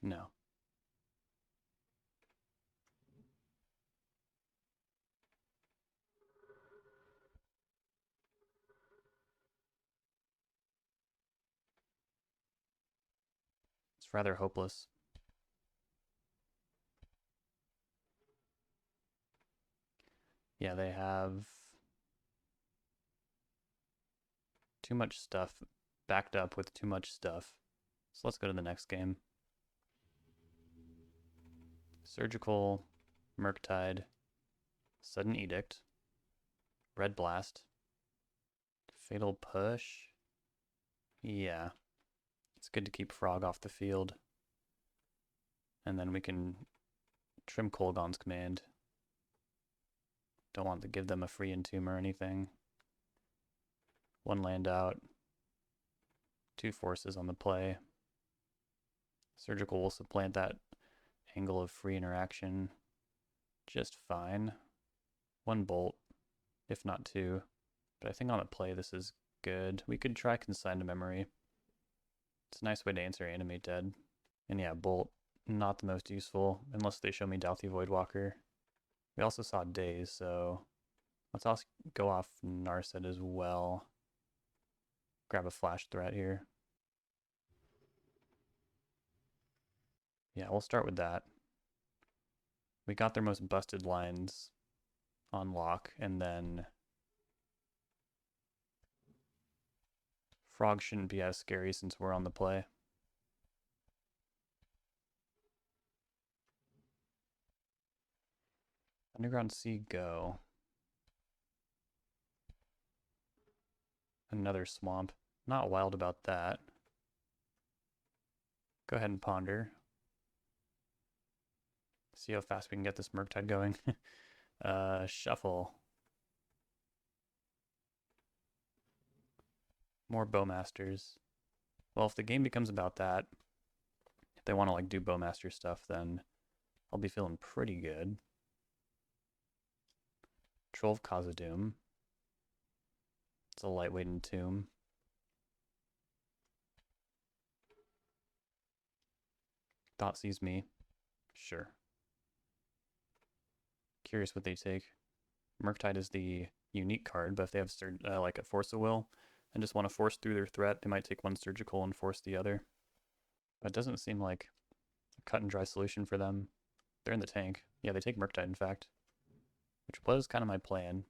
No. It's rather hopeless. Yeah, they have too much stuff backed up with too much stuff. So let's go to the next game. Surgical, Murktide, Sudden Edict, Red Blast, Fatal Push. Yeah, it's good to keep Frog off the field. And then we can trim Kolaghan's command. Don't want to give them a free entomb or anything. One land out. 2 forces on the play. Surgical will supplant that angle of free interaction just fine. 1 bolt, if not 2. But I think on the play this is good. We could try Consign to Memory. It's a nice way to answer Animate Dead. And yeah, bolt, not the most useful, unless they show me Douthie Voidwalker. We also saw Daze, so let's also go off Narset as well. Grab a flash threat here. Yeah, we'll start with that. We got their most busted lines on lock, and then Frog shouldn't be as scary since we're on the play. Underground Sea, go. Another swamp. Not wild about that. Go ahead and ponder. See how fast we can get this Murktide going. Shuffle. More Bowmasters. Well, if the game becomes about that, if they want to like do Bowmaster stuff, then I'll be feeling pretty good. Troll of Khazad-dûm. It's a lightweight entomb. Thought sees me. Sure. Curious what they take. Murktide is the unique card, but if they have like a Force of Will and just want to force through their threat, they might take 1 surgical and force the other. But it doesn't seem like a cut and dry solution for them. They're in the tank. Yeah, they take Murktide, in fact, which was kind of my plan.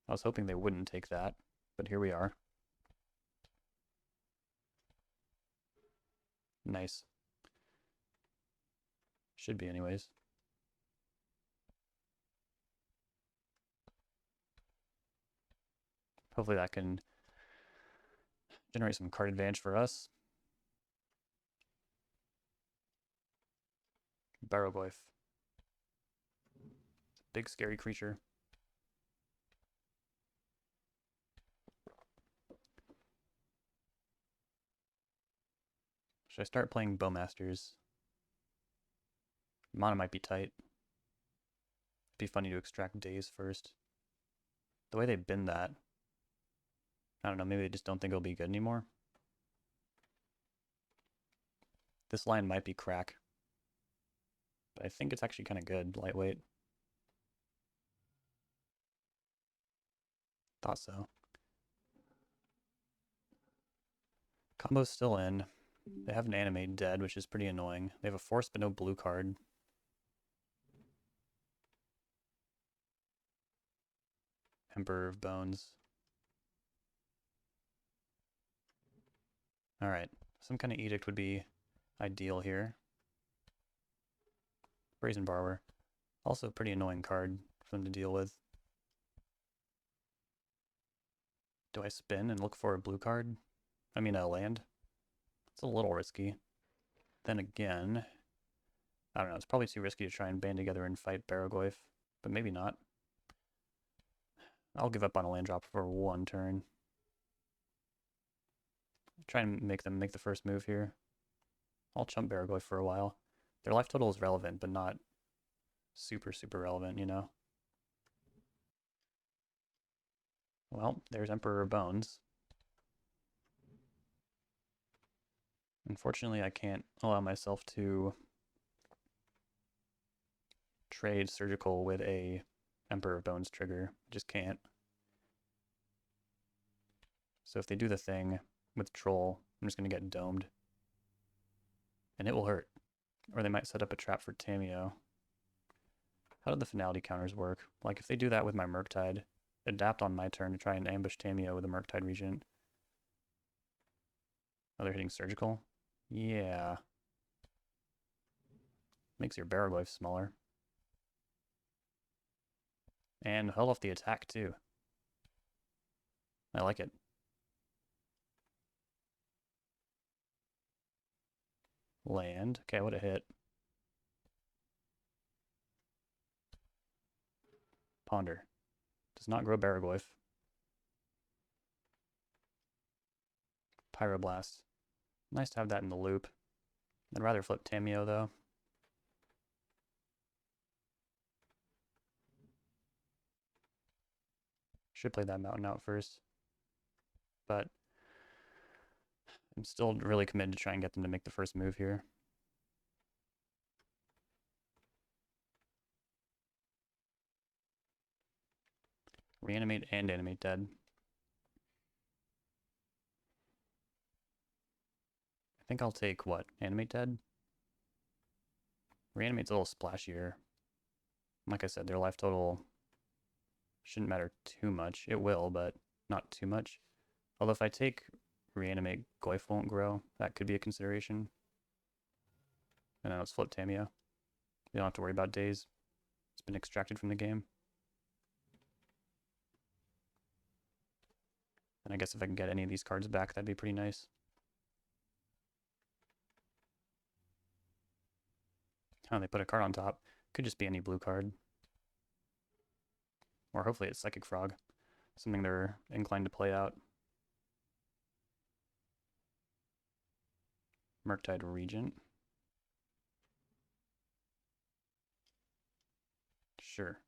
I was hoping they wouldn't take that, but here we are. Nice. Should be anyways. Hopefully that can generate some card advantage for us. Barrowgoyf. Big scary creature. Should I start playing Bowmasters? Mana might be tight. It'd be funny to extract Daze first. The way they bin that, I don't know, maybe they just don't think it'll be good anymore. This line might be crack, but I think it's actually kind of good, lightweight. Thought so. Combo's still in. They have an Animate Dead, which is pretty annoying. They have a Force but no blue card. Emperor of Bones. Alright, some kind of Edict would be ideal here. Brazen Borrower. Also a pretty annoying card for them to deal with. Do I spin and look for a blue card? I mean a land? It's a little risky. Then again, I don't know, it's probably too risky to try and band together and fight Barrowgoyf, but maybe not. I'll give up on a land drop for 1 turn. Try and make them make the first move here. I'll chump Barrowgoyf for a while. Their life total is relevant, but not super relevant, you know? Well, there's Emperor of Bones. Unfortunately, I can't allow myself to trade Surgical with a Emperor of Bones trigger. I just can't. So if they do the thing with Troll, I'm just going to get domed. And it will hurt. Or they might set up a trap for Tamiyo. How do the finality counters work? Like if they do that with my Murktide, adapt on my turn to try and ambush Tamiyo with a Murktide Regent. Oh, they're hitting Surgical? Yeah. Makes your Barrowgoyf smaller. And held off the attack too. I like it. Land. Okay, what a hit. Ponder. Does not grow Barrowgoyf. Pyroblast. Nice to have that in the loop. I'd rather flip Tamiyo though. Should play that mountain out first. But I'm still really committed to try and get them to make the first move here. Reanimate and animate dead. I think I'll take what? Animate dead? Reanimate's a little splashier. Like I said, their life total shouldn't matter too much. It will, but not too much. Although if I take Reanimate, Goyf won't grow. That could be a consideration. And then let's flip Tamiyo. You don't have to worry about days. It's been extracted from the game. And I guess if I can get any of these cards back, that'd be pretty nice. Oh, they put a card on top. Could just be any blue card. Or hopefully it's Psychic Frog. Something they're inclined to play out. Murktide Regent. Sure.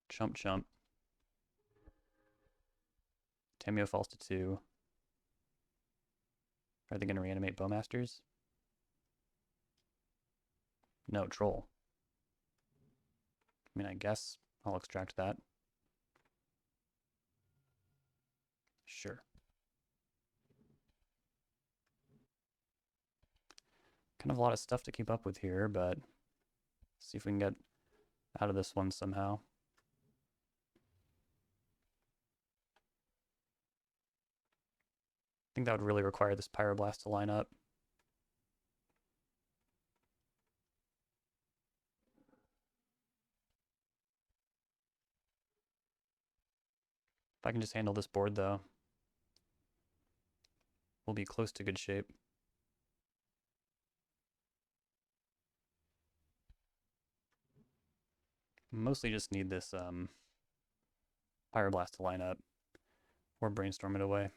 Chump chump. Tamiyo falls to 2. Are they going to reanimate Bowmasters? No, Troll. I mean, I guess I'll extract that. Sure. Kind of a lot of stuff to keep up with here, but see if we can get out of this one somehow. I think that would really require this Pyroblast to line up. If I can just handle this board, though, we'll be close to good shape. Mostly just need this Pyroblast to line up or brainstorm it away.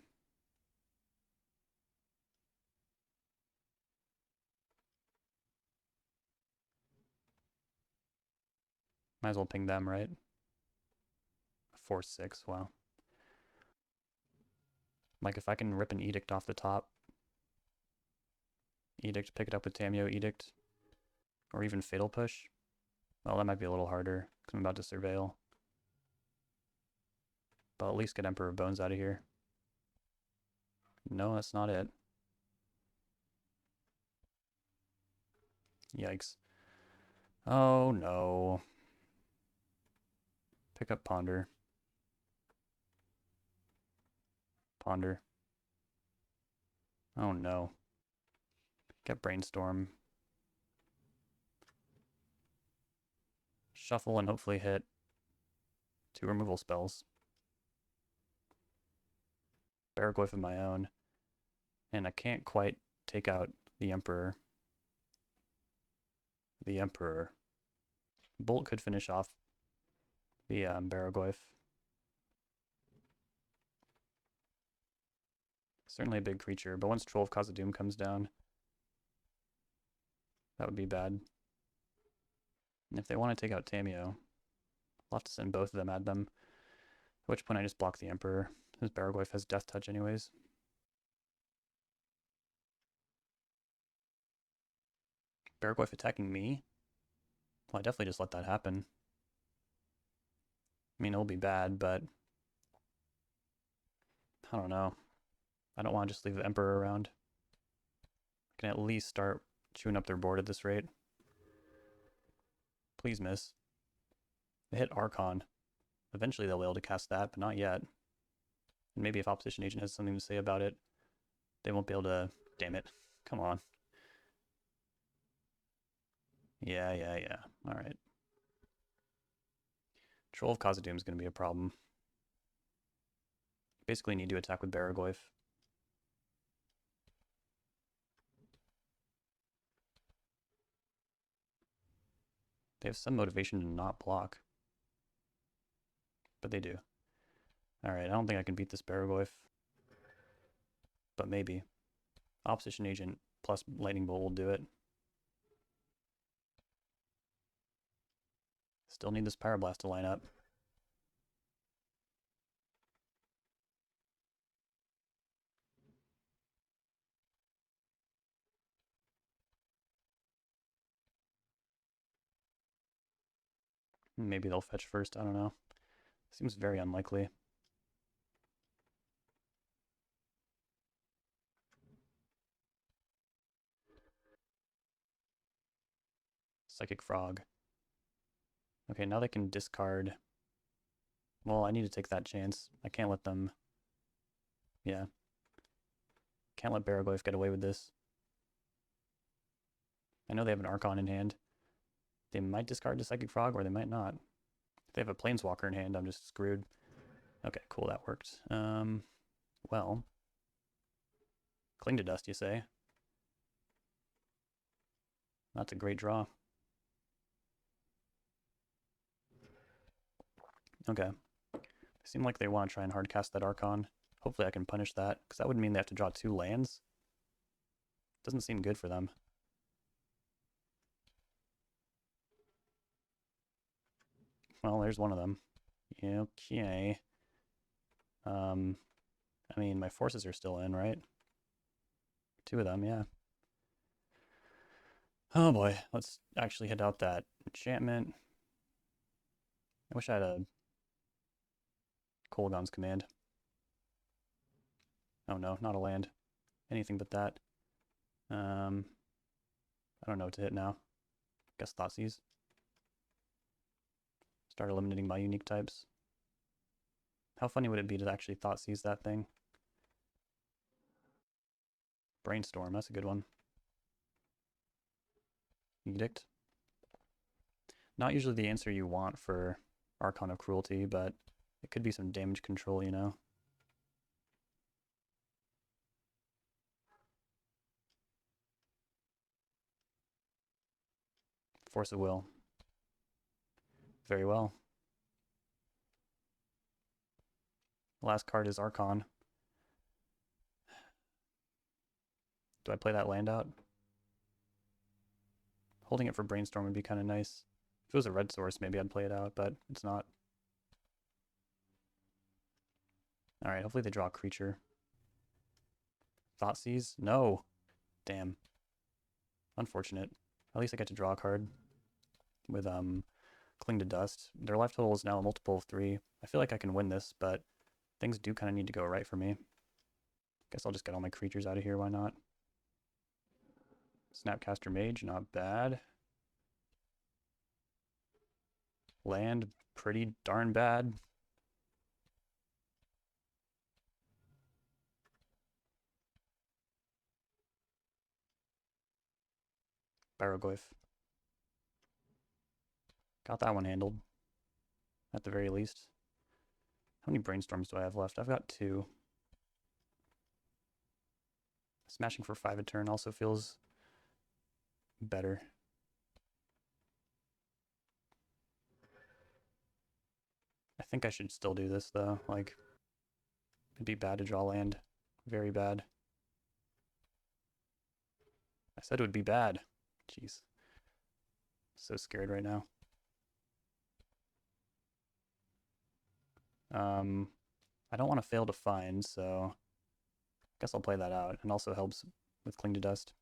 Might as well ping them, right? 4-6, wow. Like if I can rip an Edict off the top, Edict, pick it up with Tamiyo, Edict, or even Fatal Push. Well, that might be a little harder because I'm about to Surveil. But at least get Emperor of Bones out of here. No, that's not it. Yikes. Oh no. Pick up Ponder. Ponder. Oh no. Get Brainstorm. Shuffle and hopefully hit 2 removal spells. Barrowgoyf of my own. And I can't quite take out the Emperor. The Emperor. Bolt could finish off the Barrowgoyf. Certainly a big creature, but once Troll of Khazad-dûm comes down, that would be bad. And if they want to take out Tamiyo, I'll have to send both of them at them. At which point I just block the Emperor. His Barrowgoyf has Death Touch anyways. Barrowgoyf attacking me? Well, I definitely just let that happen. I mean, it'll be bad, but I don't know. I don't want to just leave the Emperor around. Can at least start chewing up their board at this rate. Please miss. They hit Archon. Eventually they'll be able to cast that, but not yet. And maybe if Opposition Agent has something to say about it, they won't be able to... Damn it. Come on. Yeah. Alright. Troll of Khazad-dûm is going to be a problem. Basically need to attack with Barrowgoyf. They have some motivation to not block. But they do. Alright, I don't think I can beat this Barrowgoyf. But maybe. Opposition Agent plus Lightning Bolt will do it. Still need this Pyroblast to line up. Maybe they'll fetch first, I don't know. Seems very unlikely. Psychic Frog. Okay, now they can discard. Well, I need to take that chance. I can't let them... Yeah. Can't let Barrowgoyf get away with this. I know they have an Archon in hand. They might discard the Psychic Frog, or they might not. If they have a Planeswalker in hand, I'm just screwed. Okay, cool, that worked. Well... Cling to Dust, you say? That's a great draw. Okay. They seem like they want to try and hardcast that Archon. Hopefully I can punish that, because that would mean they have to draw 2 lands. Doesn't seem good for them. Well, there's one of them. Okay. I mean, my forces are still in, right? 2 of them, yeah. Oh boy, let's actually hit out that enchantment. I wish I had a Kolaghan's Command. Oh no, not a land. Anything but that. I don't know what to hit now. Guess Thoughtseize. Start eliminating my unique types. How funny would it be to actually Thoughtseize that thing? Brainstorm, that's a good one. Edict. Not usually the answer you want for Archon of Cruelty, but it could be some damage control, you know? Force of Will. Very well. Last card is Archon. Do I play that land out? Holding it for Brainstorm would be kind of nice. If it was a red source, maybe I'd play it out, but it's not. Alright, hopefully they draw a creature. Thoughtseize? No! Damn. Unfortunate. At least I get to draw a card with Cling to Dust. Their life total is now a multiple of 3. I feel like I can win this, but things do kind of need to go right for me. Guess I'll just get all my creatures out of here, why not? Snapcaster Mage, not bad. Land, pretty darn bad. Barrowgoyf. Got that one handled. At the very least. How many Brainstorms do I have left? I've got 2. Smashing for 5 a turn also feels better. I think I should still do this though. Like, it'd be bad to draw land. Very bad. I said it would be bad. Jeez. So scared right now. I don't want to fail to find, so I guess I'll play that out. And also helps with Cling to Dust.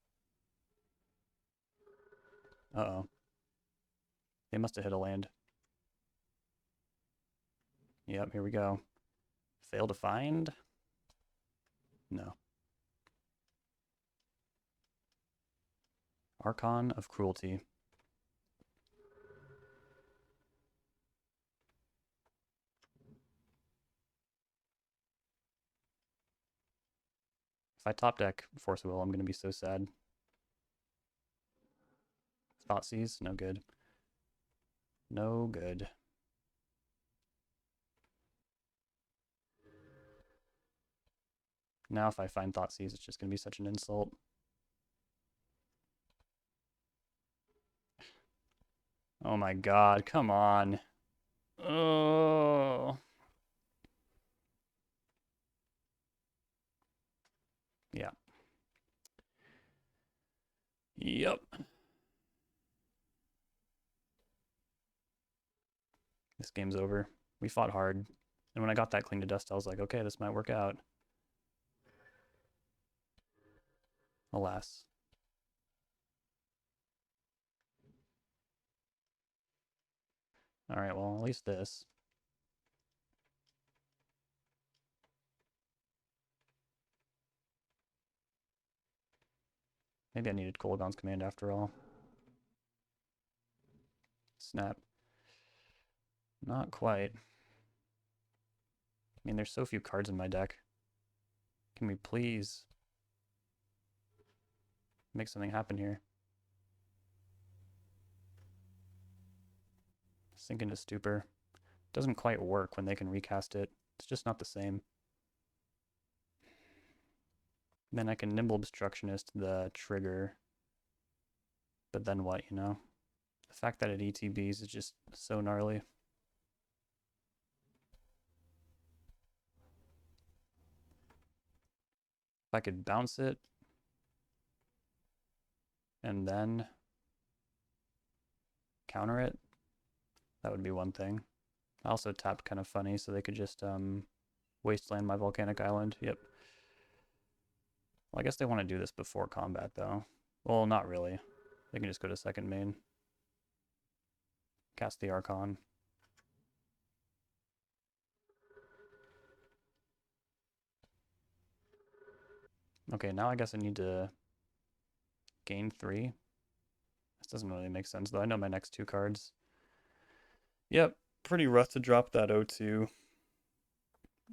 Uh-oh. They must have hit a land. Yep, here we go. Fail to find? No. Archon of Cruelty. If I top deck Force Will, I'm going to be so sad. Thoughtseize, no good. No good. Now if I find Thoughtseize, it's just going to be such an insult. Oh my god, come on. Oh. Yeah. Yep. This game's over. We fought hard. And when I got that Cling to Dust, I was like, okay, this might work out. Alas. Alright, well, at least this. Maybe I needed Kolaghan's Command after all. Snap. Not quite. I mean, there's so few cards in my deck. Can we please make something happen here? Sink into Stupor. Doesn't quite work when they can recast it. It's just not the same. Then I can Nimble Obstructionist the trigger. But then what, you know? The fact that it ETBs is just so gnarly. If I could bounce it and then counter it, that would be one thing. I also tapped kind of funny, so they could just wasteland my Volcanic Island. Yep. Well, I guess they want to do this before combat, though. Well, not really. They can just go to second main. Cast the Archon. Okay, now I guess I need to gain 3. This doesn't really make sense, though. I know my next 2 cards. Yep, pretty rough to drop that 0-2.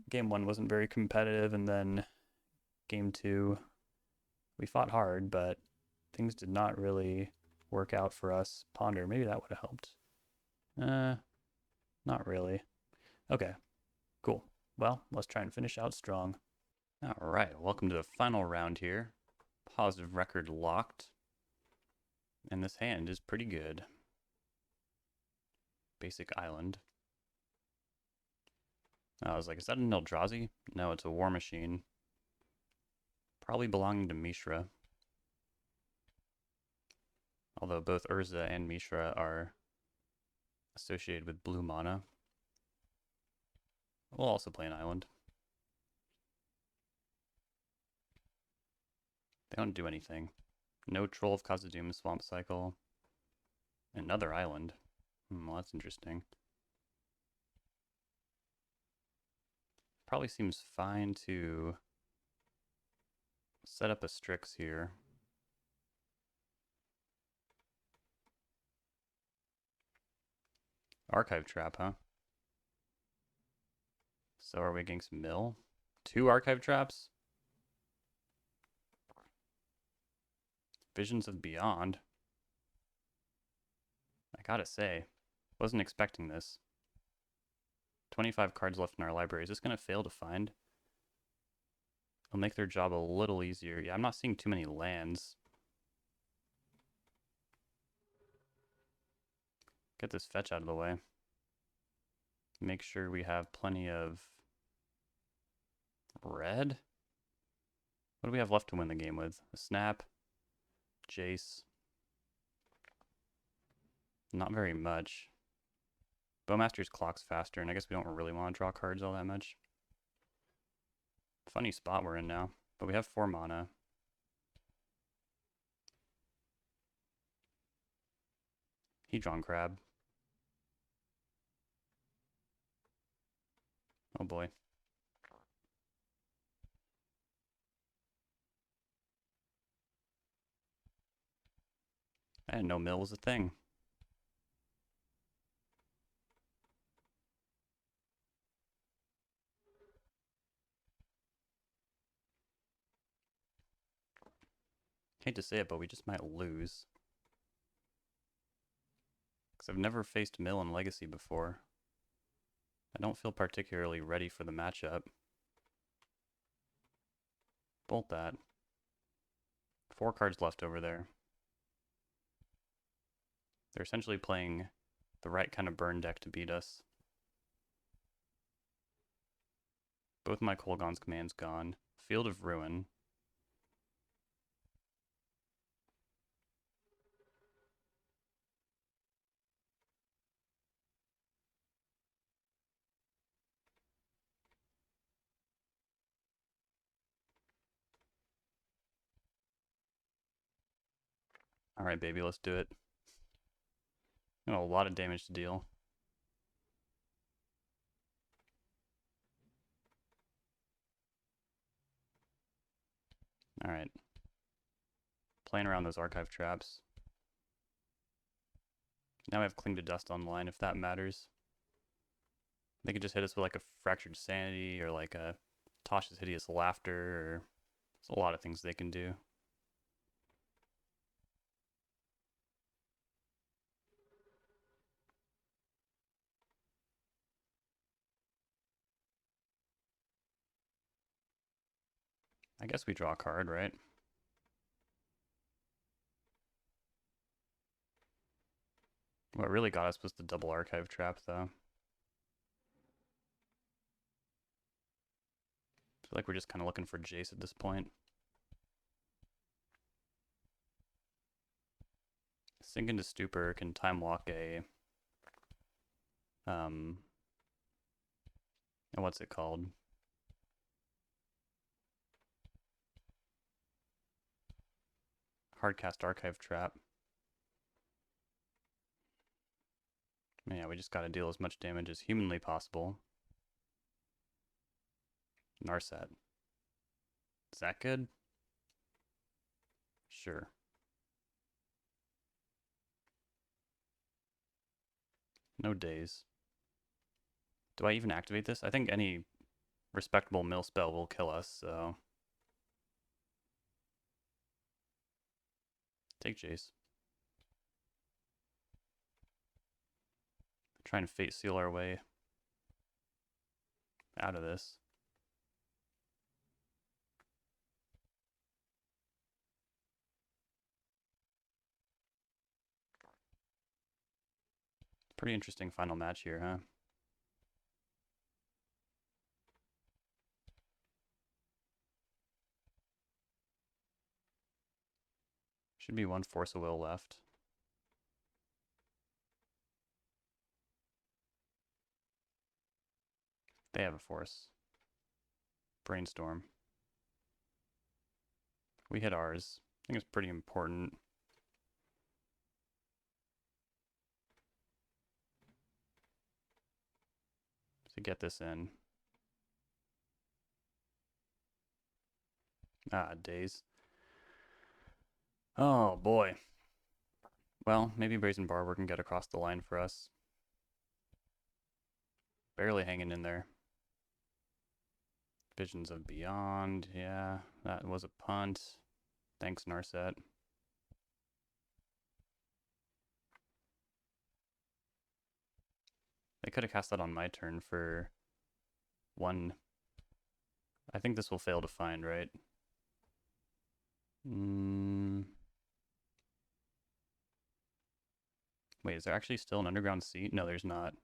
Game 1 wasn't very competitive, and then Game 2, we fought hard, but things did not really work out for us. Ponder, maybe that would have helped. Not really. Okay, cool. Well, let's try and finish out strong. All right, welcome to the final round here. Positive record locked. And this hand is pretty good. Basic Island. I was like, is that an Eldrazi? No, it's a War Machine. Probably belonging to Mishra. Although both Urza and Mishra are associated with blue mana. We'll also play an island. They don't do anything. No Troll of Khazad-dûm Swamp Cycle. Another island. Well, that's interesting. Probably seems fine to set up a Strix here. Archive Trap, huh? So are we against Mill? 2 Archive Traps? Visions of Beyond. I gotta say, wasn't expecting this. 25 cards left in our library. Is this gonna fail to find? It'll make their job a little easier. Yeah, I'm not seeing too many lands. Get this fetch out of the way. Make sure we have plenty of red. What do we have left to win the game with? A Snap, Jace. Not very much. Bowmaster's clock's faster, and I guess we don't really want to draw cards all that much. Funny spot we're in now, but we have 4 mana. Hedron Crab. Oh boy. I didn't know mill was a thing. Hate to say it, but we just might lose. Because I've never faced mill in Legacy before. I don't feel particularly ready for the matchup. Bolt that. 4 cards left over there. They're essentially playing the right kind of burn deck to beat us. Both my Kolaghan's commands gone. Field of Ruin. Alright, baby, let's do it. Got a lot of damage to deal. Alright. Playing around those archive traps. Now I have Cling to Dust online, if that matters. They could just hit us with like a Fractured Sanity or like a Tosh's Hideous Laughter, or there's a lot of things they can do. I guess we draw a card, right? What really got us was the double archive trap, though. I feel like we're just kind of looking for Jace at this point. Sink into Stupor can time walk a what's it called? Hardcast Archive Trap. Yeah, we just gotta deal as much damage as humanly possible. Narset. Is that good? Sure. No days. Do I even activate this? I think any respectable mill spell will kill us, so... Take Jace. Try and Fate Seal our way out of this. Pretty interesting final match here, huh? Should be 1 Force of Will left. They have a Force. Brainstorm. We hit ours. I think it's pretty important. To get this in. Ah, days. Oh, boy. Well, maybe Brazen Barber can get across the line for us. Barely hanging in there. Visions of Beyond. Yeah, that was a punt. Thanks, Narset. They could have cast that on my turn for 1. I think this will fail to find, right? Wait, is there actually still an underground sea? No, there's not.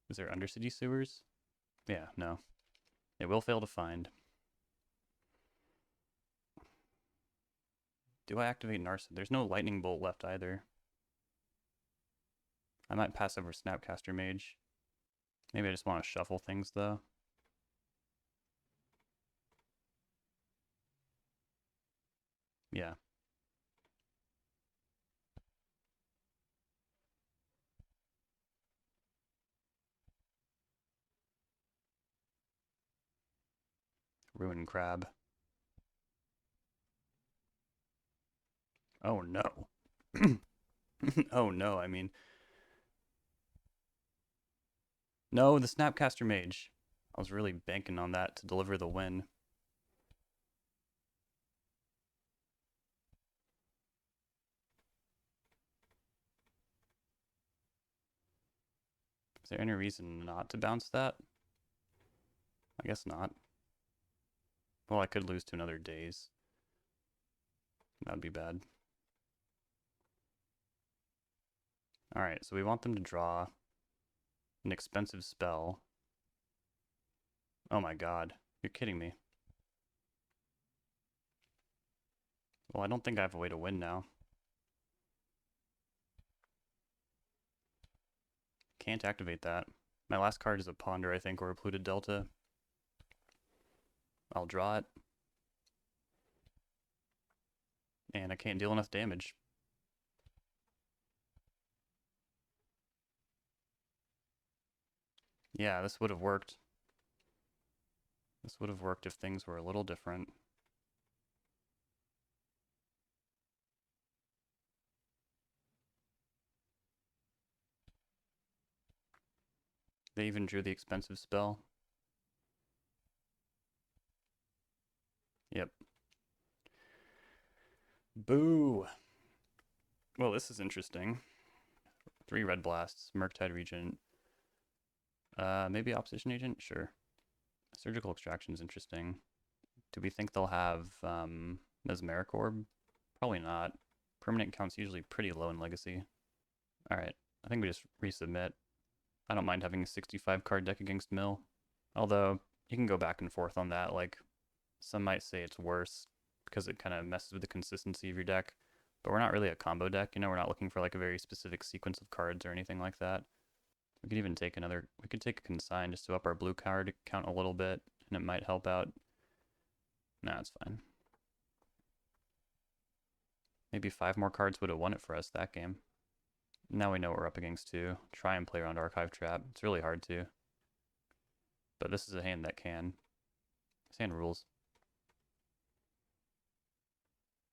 Is there undercity sewers? Yeah, no. It will fail to find. Do I activate Narset? There's no lightning bolt left either. I might pass over Snapcaster Mage. Maybe I just want to shuffle things though. Yeah. Ruin Crab. Oh no. Oh no, I mean, no, the Snapcaster Mage. I was really banking on that to deliver the win. Is there any reason not to bounce that? I guess not. Well, I could lose to another Daze. That'd be bad. Alright, so we want them to draw an expensive spell. Oh my god, you're kidding me. Well, I don't think I have a way to win now. Can't activate that. My last card is a Ponder, I think, or a Polluted Delta. I'll draw it. And I can't deal enough damage. Yeah, this would have worked. This would have worked if things were a little different. They even drew the expensive spell. Yep. Boo! Well, this is interesting. 3 red blasts, Murktide Regent. Maybe Opposition Agent? Sure. Surgical Extraction is interesting. Do we think they'll have Mesmeric Orb? Probably not. Permanent count's usually pretty low in Legacy. Alright, I think we just resubmit. I don't mind having a 65 card deck against Mill. Although, you can go back and forth on that. Like, some might say it's worse because it kind of messes with the consistency of your deck. But we're not really a combo deck, you know, we're not looking for like a very specific sequence of cards or anything like that. We could even take we could take a Consign just to up our blue card count a little bit, and it might help out. Nah, it's fine. Maybe 5 more cards would have won it for us that game. Now we know what we're up against too. Try and play around Archive Trap. It's really hard to. But this is a hand that can. This hand rules.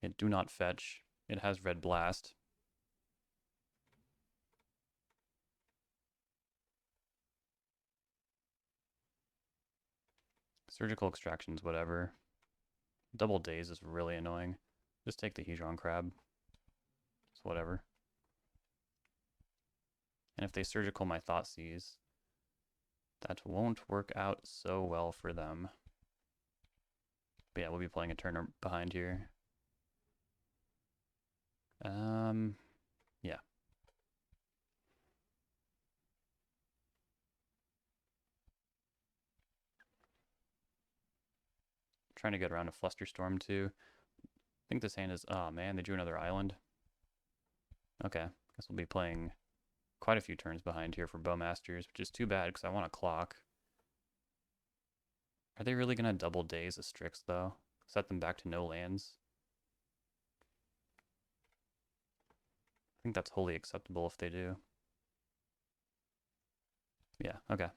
It do not fetch. It has Red Blast. Surgical Extractions, whatever. Double Daze is really annoying. Just take the Hedron Crab. It's whatever. And if they Surgical my Thoughtseize, that won't work out so well for them. But yeah, we'll be playing a turn behind here. Yeah. Trying to get around a Flusterstorm too. I think this hand is, oh man, they drew another island. Okay, guess we'll be playing quite a few turns behind here for Bowmasters, which is too bad because I want a clock. Are they really going to double Daze a Strix though? Set them back to no lands? I think that's wholly acceptable if they do. Yeah, okay.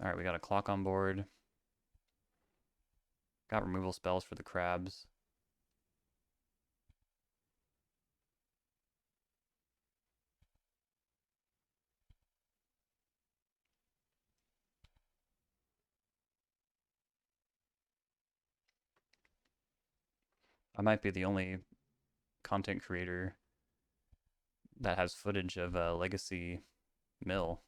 Alright, we got a clock on board. Got removal spells for the crabs. I might be the only content creator that has footage of a legacy mill.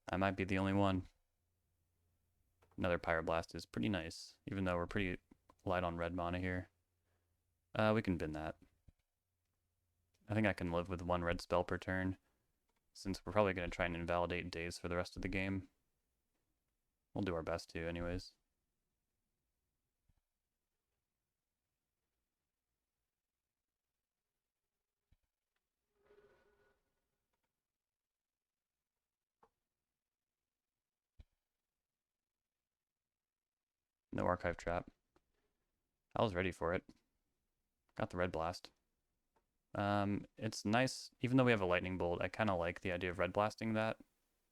I might be the only one. Another Pyroblast is pretty nice, even though we're pretty light on red mana here. We can bin that. I think I can live with 1 red spell per turn, since we're probably going to try and invalidate Daze for the rest of the game. We'll do our best to, anyways. No Archive Trap. I was ready for it. Got the Red Blast. It's nice, even though we have a Lightning Bolt, I kind of like the idea of Red Blasting that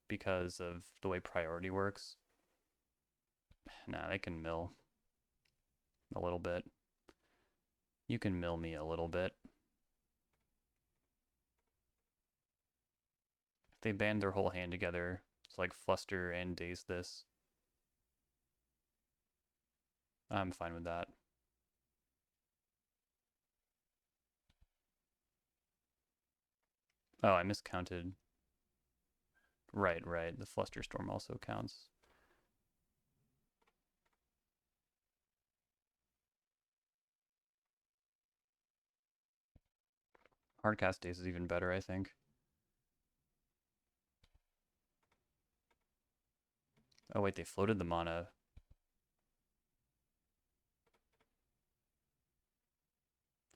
because of the way priority works. Nah, they can mill a little bit. You can mill me a little bit. If they band their whole hand together, it's like fluster and daze this. I'm fine with that. Oh, I miscounted. Right. The fluster storm also counts. Hardcast daze is even better, I think. Oh wait, they floated the mana.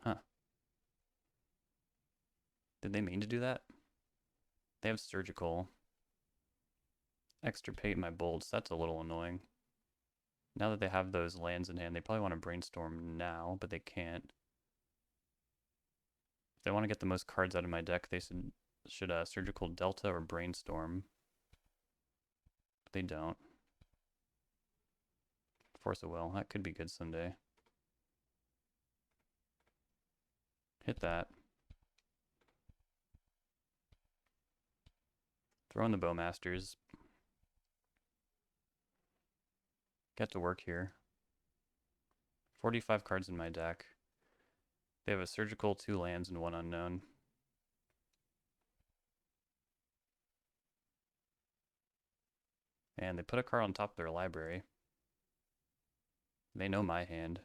Huh. Did they mean to do that? They have surgical. Extirpate my bolts. That's a little annoying. Now that they have those lands in hand, they probably want to brainstorm now, but they can't. If they want to get the most cards out of my deck, they should surgical delta or brainstorm. But they don't. Force of will. That could be good someday. Hit that. Throw in the Bowmasters. Get to work here. 45 cards in my deck. They have a surgical, 2 lands, and 1 unknown. And they put a card on top of their library. They know my hand.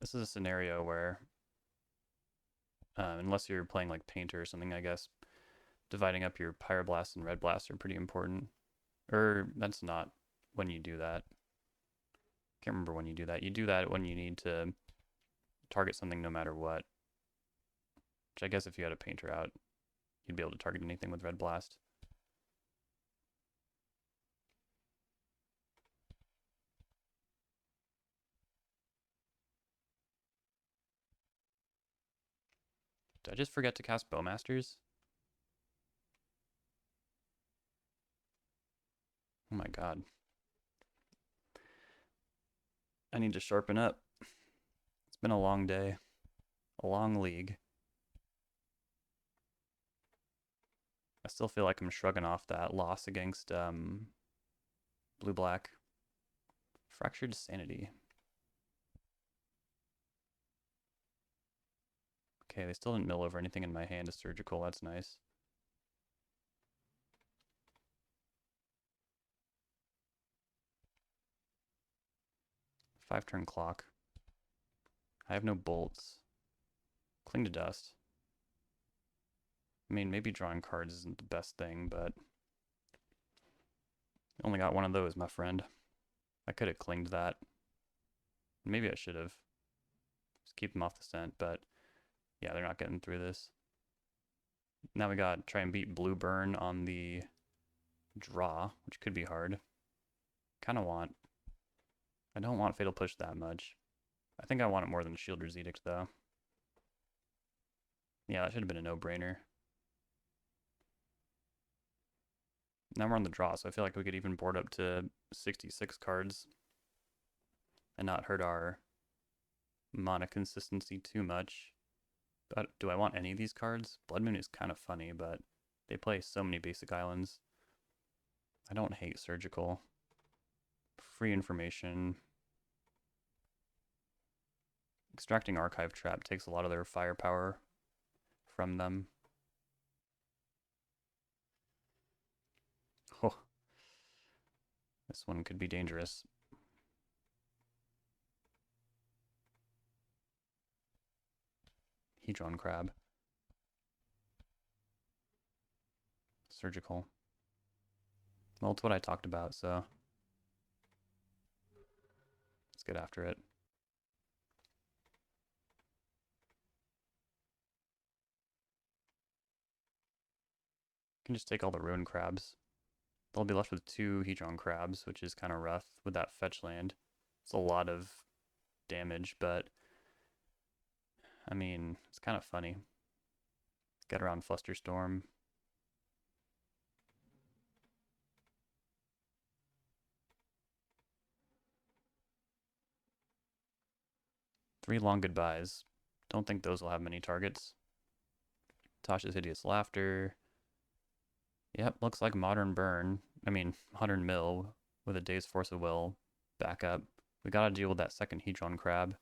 This is a scenario where, unless you're playing like Painter or something, I guess, dividing up your Pyroblast and Red Blast are pretty important. Or that's not when you do that. Can't remember when you do that. You do that when you need to target something no matter what. Which I guess if you had a Painter out, you'd be able to target anything with Red Blast. Did I just forget to cast Bowmasters? Oh my god. I need to sharpen up. It's been a long day. A long league. I still feel like I'm shrugging off that loss against blue-black. Fractured Sanity. Okay, they still didn't mill over anything in my hand as surgical. That's nice. Five-turn clock. I have no bolts. Cling to dust. I mean, maybe drawing cards isn't the best thing, but only got one of those, my friend. I could have clinged that. Maybe I should have. Just keep them off the scent, but yeah, they're not getting through this. Now we got try and beat blue burn on the draw, which could be hard. Kind of want. I don't want Fatal Push that much. I think I want it more than Shielder's Edict, though. Yeah, that should have been a no-brainer. Now we're on the draw, so I feel like we could even board up to 66 cards and not hurt our mana consistency too much. But do I want any of these cards? Blood Moon is kind of funny, but they play so many basic islands. I don't hate Surgical. Free information. Extracting Archive Trap takes a lot of their firepower from them. Oh, this one could be dangerous. Hedron Crab. Surgical. Well, it's what I talked about, so let's get after it. Can just take all the Ruin Crabs. They'll be left with 2 Hedron Crabs, which is kind of rough with that fetch land. It's a lot of damage, but I mean, it's kind of funny. Get around Flusterstorm. 3 long goodbyes. Don't think those will have many targets. Tasha's Hideous Laughter. Yep, looks like Modern Mill with a Day's Force of Will backup. We gotta deal with that second Hedron Crab.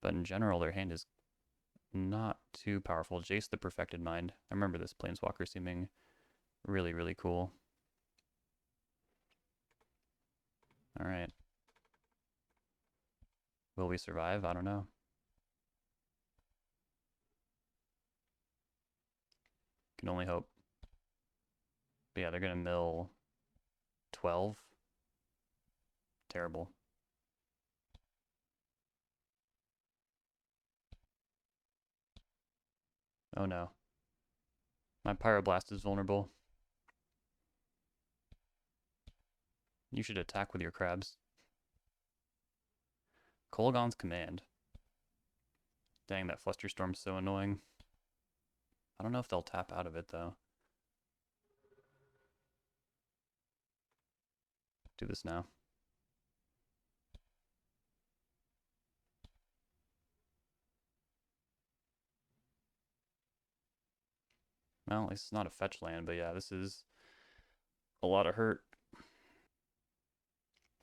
But in general, their hand is not too powerful. Jace the Perfected Mind. I remember this Planeswalker seeming really, really cool. Alright. Will we survive? I don't know. Can only hope. But yeah, they're gonna mill 12. Terrible. Oh no. My Pyroblast is vulnerable. You should attack with your crabs. Kolaghan's Command. Dang, that Flusterstorm's so annoying. I don't know if they'll tap out of it, though. Do this now. Well, at least it's not a fetch land, but yeah, this is a lot of hurt.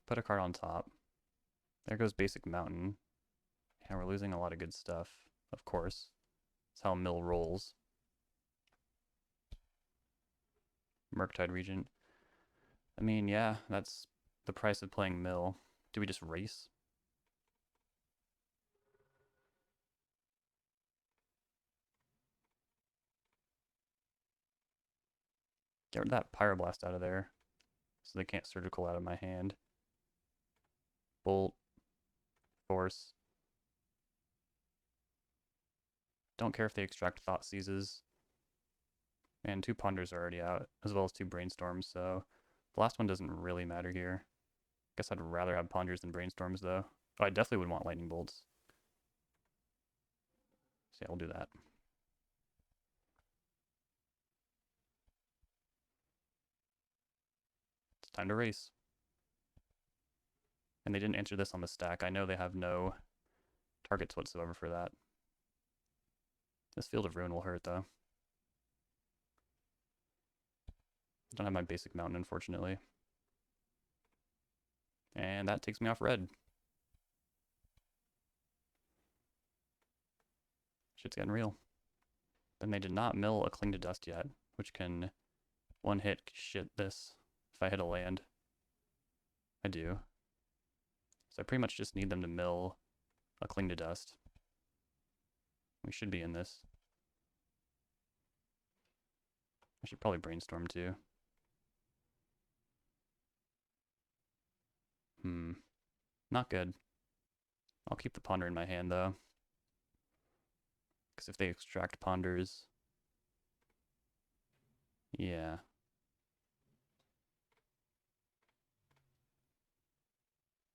Put a card on top. There goes Basic Mountain. Yeah, we're losing a lot of good stuff, of course. That's how Mill rolls. Murktide Regent. I mean, yeah, that's the price of playing Mill. Do we just race? Get that Pyroblast out of there so they can't Surgical out of my hand. Bolt. Force. Don't care if they extract Thought Seizes. And 2 Ponders are already out, as well as 2 Brainstorms, so the last one doesn't really matter here. Guess I'd rather have Ponders than Brainstorms, though. Oh, I definitely would want Lightning Bolts. So yeah, we'll do that. It's time to race. And they didn't answer this on the stack. I know they have no targets whatsoever for that. This Field of Ruin will hurt, though. Don't have my Basic Mountain, unfortunately. And that takes me off red. Shit's getting real. Then they did not mill a Cling to Dust yet, which can one-hit shit this if I hit a land. I do. So I pretty much just need them to mill a Cling to Dust. We should be in this. I should probably Brainstorm too. Not good. I'll keep the Ponder in my hand though. Because if they extract Ponders... Yeah.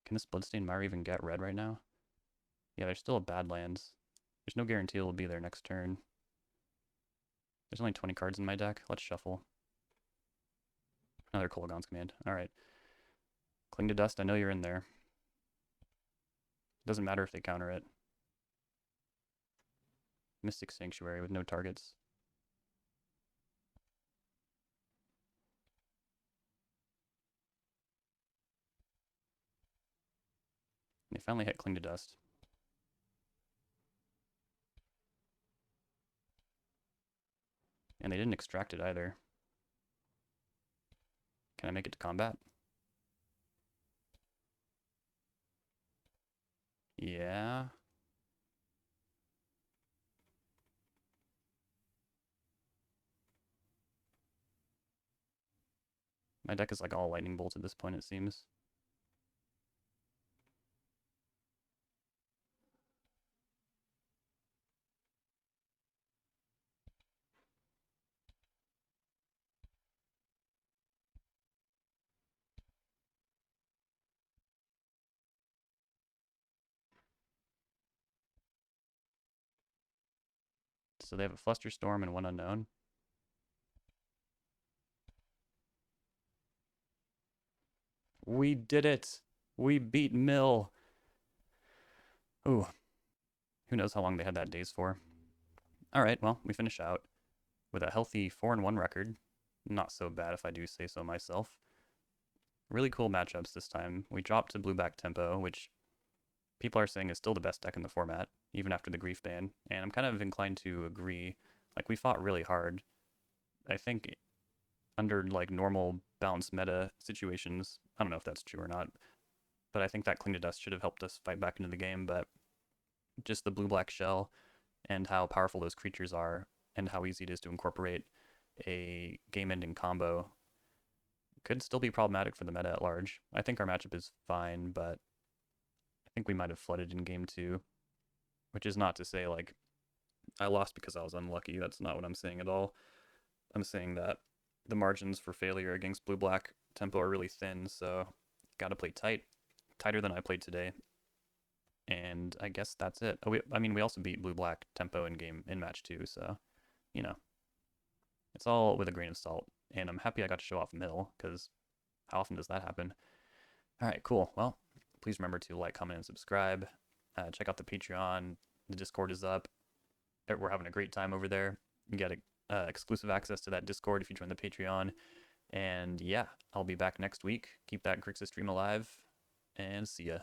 Can this Bloodstained Mire even get red right now? Yeah, there's still a Badlands. There's no guarantee it'll be there next turn. There's only 20 cards in my deck. Let's shuffle. Another Kolaghan's Command. Alright. Cling to Dust, I know you're in there. Doesn't matter if they counter it. Mystic Sanctuary with no targets. They finally hit Cling to Dust. And they didn't extract it either. Can I make it to combat? Yeah. My deck is like all Lightning Bolt at this point, it seems. So they have a Flusterstorm and 1 unknown. We did it! We beat Mill! Ooh. Who knows how long they had that daze for. All right, well, we finish out with a healthy 4-1 record. Not so bad if I do say so myself. Really cool matchups this time. We dropped to blue-black tempo, which people are saying is still the best deck in the format, even after the grief ban, and I'm kind of inclined to agree. Like, we fought really hard. I think under like normal balanced meta situations, I don't know if that's true or not, but I think that Cling to Dust should have helped us fight back into the game. But just the blue-black shell and how powerful those creatures are and how easy it is to incorporate a game-ending combo could still be problematic for the meta at large. I think our matchup is fine, but I think we might have flooded in game two, which is not to say like I lost because I was unlucky. That's not what I'm saying at all. I'm saying that the margins for failure against blue-black tempo are really thin, so got to play tight, tighter than I played today. And I guess that's it. I mean, we also beat blue-black tempo in match two, so you know, it's all with a grain of salt. And I'm happy I got to show off mill because how often does that happen? All right, cool. Well, please remember to like, comment, and subscribe. Check out the Patreon. The Discord is up. We're having a great time over there. You get exclusive access to that Discord if you join the Patreon. And yeah, I'll be back next week. Keep that Grixis stream alive, and see ya.